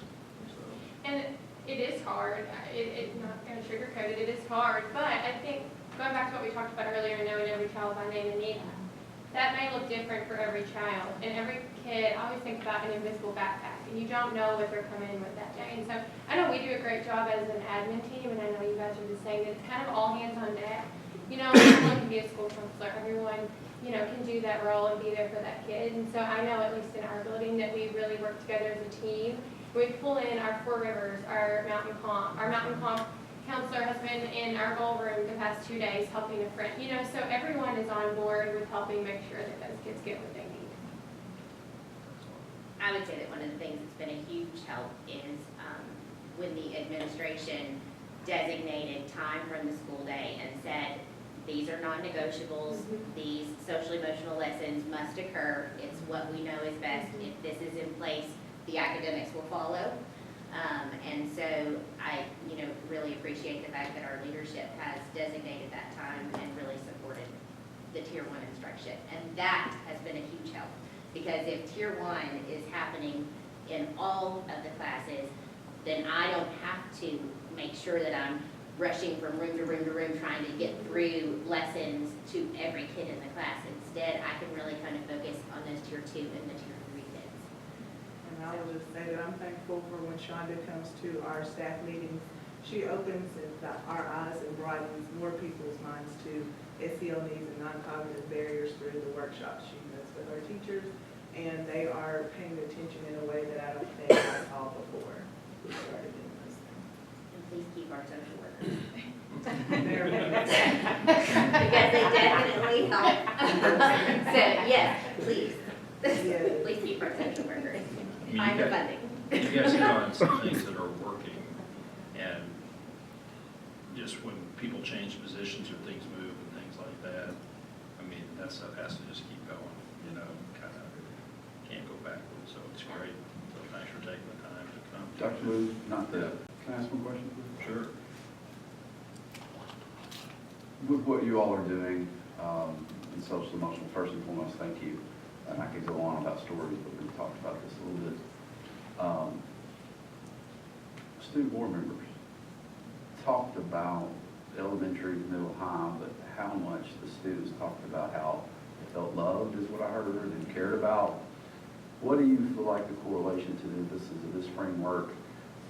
so. And it is hard, it's not gonna sugarcoat it, it is hard, but I think, going back to what we talked about earlier, knowing every child by name and need, that may look different for every child, and every kid, I always think about an invisible backpack, and you don't know what they're coming in with that day, and so, I know we do a great job as an admin team, and I know you guys are the same, it's kind of all hands on deck. Everyone can be a school counselor, everyone, can do that role and be there for that kid, and so I know, at least in our building, that we really work together as a team. We pull in our Four Rivers, our Mountain Comp counselor has been in our goal room the past 2 days helping a friend, so everyone is on board with helping make sure that those kids get what they need. I would say that one of the things that's been a huge help is when the administration designated time from the school day and said, these are non-negotiables, these social emotional lessons must occur, it's what we know is best, if this is in place, the academics will follow. And so I, really appreciate the fact that our leadership has designated that time and really supported the Tier 1 instruction. And that has been a huge help, because if Tier 1 is happening in all of the classes, then I don't have to make sure that I'm rushing from room to room to room trying to get through lessons to every kid in the class. Instead, I can really kind of focus on those Tier 2 and the Tier 3 kids. And I will just say that I'm thankful for when Shonda comes to our staff meetings. She opens our eyes and broadens more people's minds to SEL needs and non-cognitive barriers through the workshops she does with our teachers. And they are paying attention in a way that I don't think I saw before we started doing this thing. And please keep our social workers. Because they definitely help. So, yes, please. Yes. Please keep our social workers. You Find the funding. guys hit on some things that are working, and just when people change positions or things move and things like that, that stuff has to just keep going, kind of can't go backwards, so it's great. So thanks for taking the time to come. Dr. Wu, can I ask one question, please? Sure. With what you all are doing in social emotional, first and foremost, thank you. And I could go on about stories, but we've talked about this a little bit. Student board members talked about elementary, middle, high, but how much the students talked about how they felt loved is what I heard and cared about. What do you feel like the correlation to the emphasis of this framework,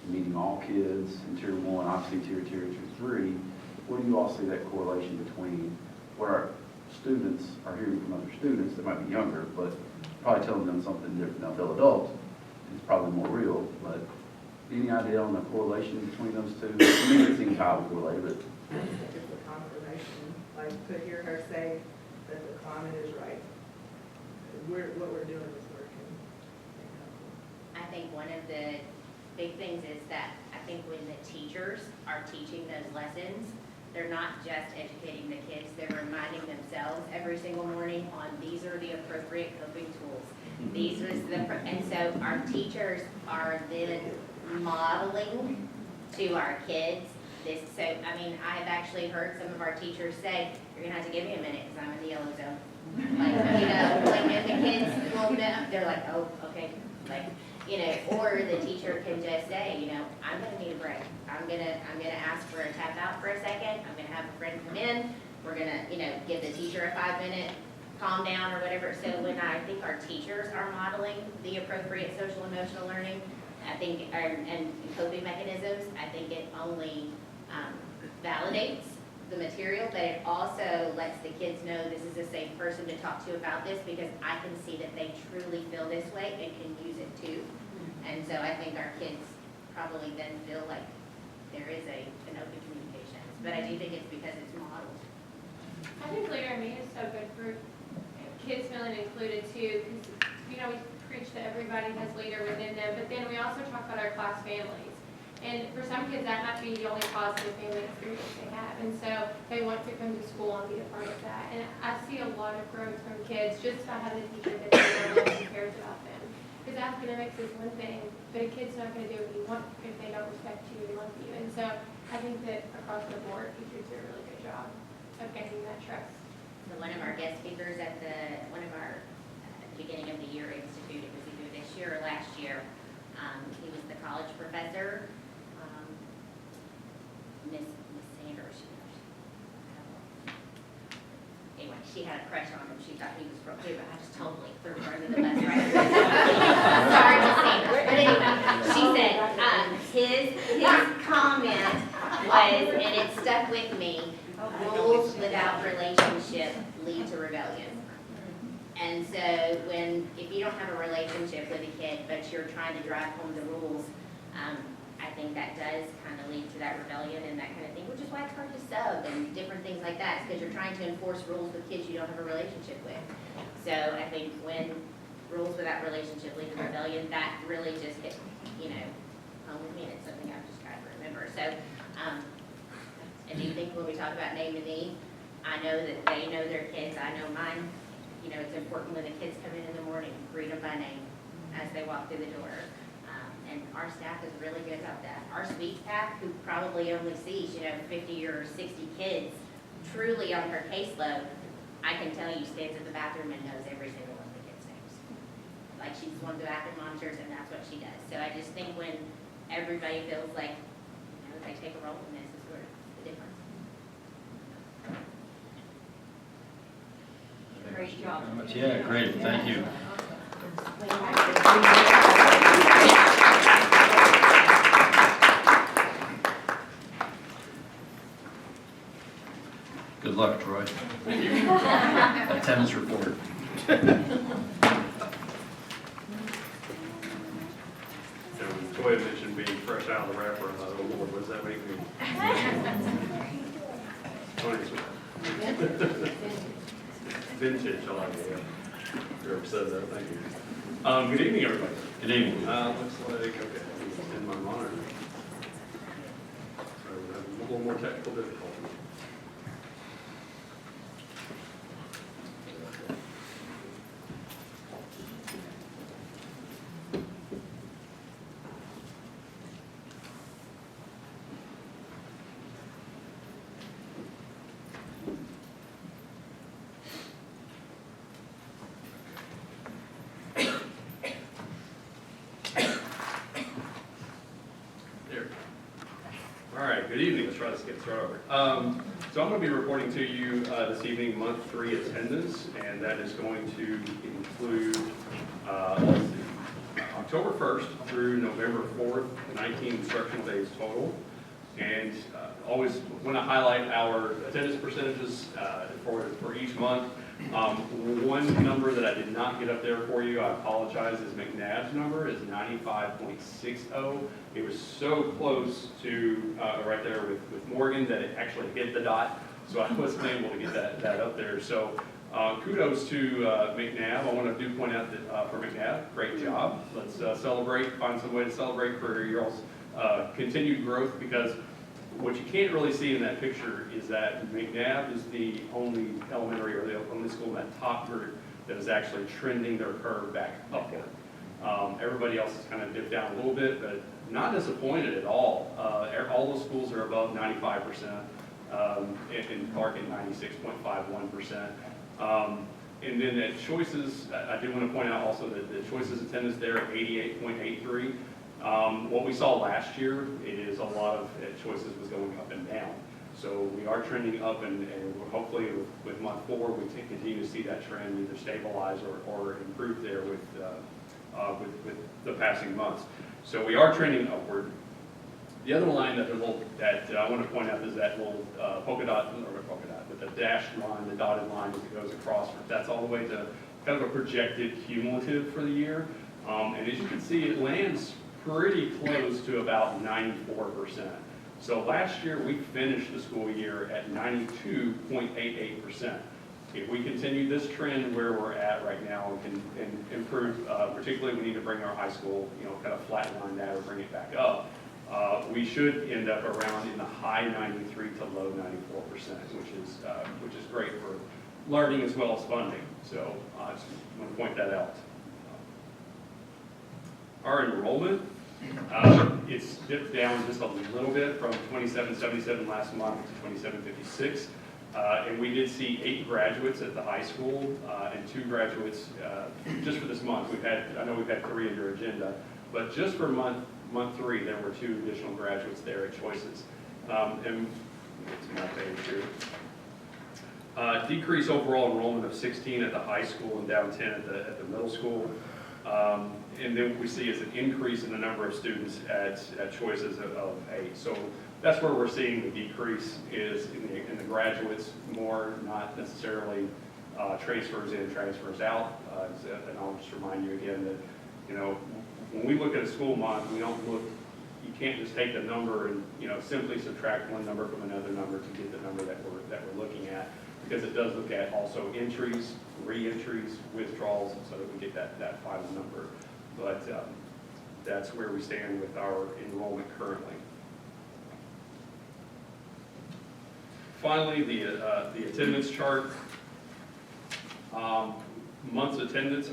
meeting all kids in Tier 1, obviously Tier 2, Tier 3, where do you all see that correlation between where our students are hearing from other students that might be younger, but probably telling them something different? Now, they're adults, it's probably more real, but any idea on the correlation between those two? To me, it seems highly correlated, but It's a confirmation, like to hear her say that the climate is right. What we're doing is working. I think one of the big things is that I think when the teachers are teaching those lessons, they're not just educating the kids, they're reminding themselves every single morning on these are the appropriate coping tools. These was and so our teachers are then modeling to our kids this. So, I've actually heard some of our teachers say, you're gonna have to give me a minute because I'm in the yellow zone. When the kids will know, they're like, oh, okay, or the teacher can just say, I'm gonna need a break. I'm gonna ask for a tap out for a second. I'm gonna have a friend come in. We're gonna, give the teacher a 5-minute calm down or whatever. So when I think our teachers are modeling the appropriate social emotional learning, I think, and coping mechanisms, I think it only validates the material, but it also lets the kids know this is a safe person to talk to about this because I can see that they truly feel this way and can use it too. And so I think our kids probably then feel like there is an open communication. But I do think it's because it's modeled. I think Leader in Me is so good for kids feeling included too, because, we preach that everybody has leader within them, but then we also talk about our class families. And for some kids, that might be the only positive family experience they have. And so they want to come to school and be a part of that. And I see a lot of growth from kids just by having a teacher that really cares about them. Because academics is one thing, but a kid's not going to do what you want if they don't respect you and love you. And so I think that across the board, teachers do a really good job of gaining that trust. So one of our guest speakers at one of our beginning of the year institute. It was either this year or last year. He was the college professor, Miss Sanders. Anyway, she had a crush on him. She thought he was from Cuba. I just totally threw her under the bus right Sorry, Miss Sanders. But anyway, she said his comment was, and it stuck with me, rules without relationship lead to rebellion. And so if you don't have a relationship with a kid, but you're trying to drive home the rules, I think that does kind of lead to that rebellion and that kind of thing, which is why it's hard to sub and different things like that, because you're trying to enforce rules with kids you don't have a relationship with. So I think when rules without relationship lead to rebellion, that really just hit, home with me, and it's something I've just tried to remember. So, I do think when we talk about name and need, I know that they know their kids, I know mine. It's important when the kids come in the morning, greet them by name as they walk through the door. And our staff is really good about that. Our suite staff, who probably only sees, 50 or 60 kids truly on her caseload, I can tell you stands at the bathroom and knows every single one of the kids' names. Like she's one of the bathroom monitors and that's what she does. So I just think when everybody feels like, they take a role in this is where the difference. Great job. Yeah, great, thank you. Good luck, Troy. Attendance report. So Toya mentioned being fresh out of the wrapper, and I thought, oh Lord, what does that make me? Vintage, I like it. Whoever said that, thank you. Good evening, everybody. Good evening. Looks like, okay, in my monitor. So we have a little more technical difficulty. Good evening. Let's try this again. Start over. So I'm going to be reporting to you this evening month 3 attendance, and that is going to include October 1st through November 4th, 19 instructional days total. And always want to highlight our attendance percentages for each month. One number that I did not get up there for you, I apologize, is McNabb's number is 95.60. It was so close to right there with Morgan that it actually hit the dot, so I wasn't able to get that up there. So kudos to McNabb. I want to point out that for McNabb, great job. Let's celebrate, find some way to celebrate for your all's continued growth, because what you can't really see in that picture is that McNabb is the only elementary or the only school in that top group that is actually trending their curve back upward. Everybody else has kind of dipped down a little bit, but not disappointed at all. All those schools are above 95%, and Clark at 96.51%. And then at Choices, I do want to point out also that the Choices attendance there at 88.83. What we saw last year is a lot of Choices was going up and down. So we are trending up, and hopefully with month 4, we continue to see that trend either stabilize or improve there with the passing months. So we are trending upward. The other line that I want to point out is that little polka dot, but the dashed line, the dotted line as it goes across. That's all the way to kind of a projected cumulative for the year. And as you can see, it lands pretty close to about 94%. So last year, we finished the school year at 92.88%. If we continue this trend where we're at right now and improve, particularly we need to bring our high school, kind of flatline that or bring it back up, we should end up around in the high 93 to low 94%, which is great for learning as well as funding. So I just want to point that out. Our enrollment, it's dipped down just a little bit from 2777 last month to 2756. And we did see 8 graduates at the high school and 2 graduates just for this month. I know we've had 3 in your agenda, but just for month 3, there were 2 additional graduates there at Choices. And it's my page here. Decrease overall enrollment of 16 at the high school and down 10 at the middle school. And then what we see is an increase in the number of students at Choices of 8. So that's where we're seeing the decrease is in the graduates more, not necessarily transfers in, transfers out. And I'll just remind you again that, you know, when we look at a school month, we don't look, you can't just take the number and, you know, simply subtract one number from another number to get the number that we're looking at, because it does look at also entries, re-entries, withdrawals, so that we get that final number. But that's where we stand with our enrollment currently. Finally, the attendance chart. Our month's attendance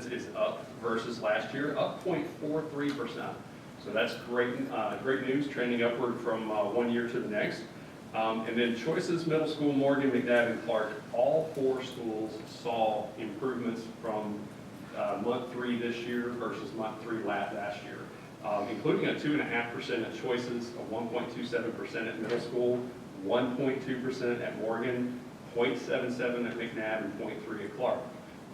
is up versus last year, up 0.43%. So that's great news, trending upward from one year to the next. And then Choices, Middle School, Morgan, McNabb, and Clark, all 4 schools saw improvements from month 3 this year versus month 3 last year, including a 2.5% at Choices, a 1.27% at Middle School, 1.2% at Morgan, 0.77 at McNabb, and 0.3 at Clark.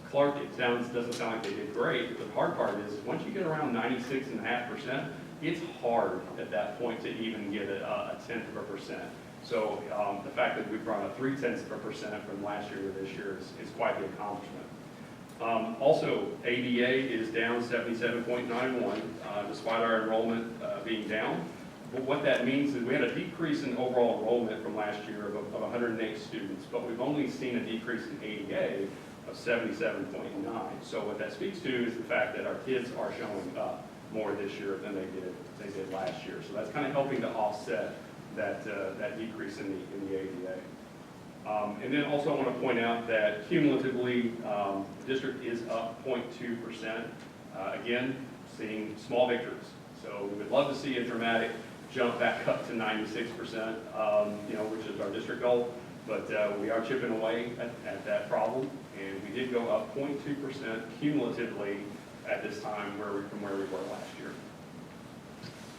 Clark, it doesn't sound like they did great, but the hard part is once you get around 96.5%, it's hard at that point to even get a 0.1%. So the fact that we've brought a 0.3% from last year to this year is quite the accomplishment. Also, ADA is down 77.91 despite our enrollment being down. But what that means is we had a decrease in overall enrollment from last year of 108 students, but we've only seen a decrease in ADA of 77.9. So what that speaks to is the fact that our kids are showing up more this year than they did last year. So that's kind of helping to offset that decrease in the ADA. And then also I want to point out that cumulatively, the district is up 0.2%. Again, seeing small victories. So we would love to see a dramatic jump back up to 96%, you know, which is our district goal. But we are chipping away at that problem, and we did go up 0.2% cumulatively at this time from where we were last year.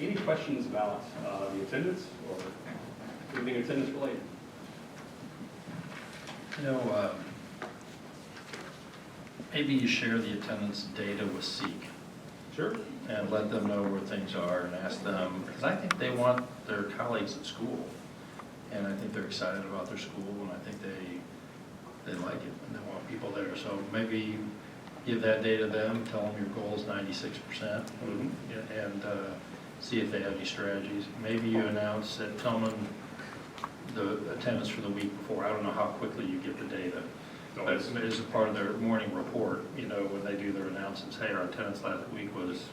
Any questions about the attendance or anything attendance related? You know, maybe you share the attendance data with SEEK. Sure. And let them know where things are and ask them, because I think they want their colleagues at school. And I think they're excited about their school, and I think they like it, and they want people there. So maybe give that data to them, tell them your goal is 96%, and see if they have any strategies. Maybe you announce at Tillman the attendance for the week before. I don't know how quickly you get the data. But as a part of their morning report, you know, when they do their announcements, hey, our attendance last week was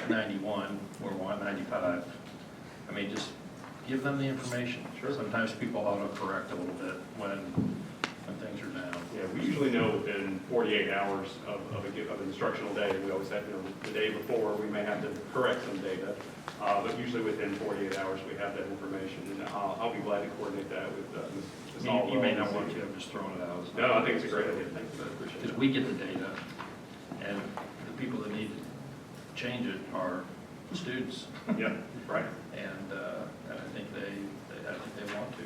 91, we're 195. I mean, just give them the information. Sure. Sometimes people auto-correct a little bit when things are down. Yeah, we usually know within 48 hours of an instructional day. We always have, you know, the day before we may have to correct some data, but usually within 48 hours we have that information. And I'll be glad to coordinate that with Ms. Hollowell. You may not want to, I'm just throwing it out. No, I think it's a great idea. Thank you. Because we get the data, and the people that need to change it are the students. Yeah, right. And I think they want to. So.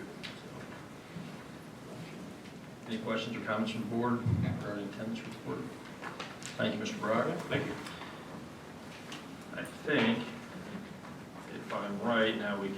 Any questions or comments from the board regarding attendance report? Thank you, Mr. Brock. Thank you. I think, if I'm right, now we can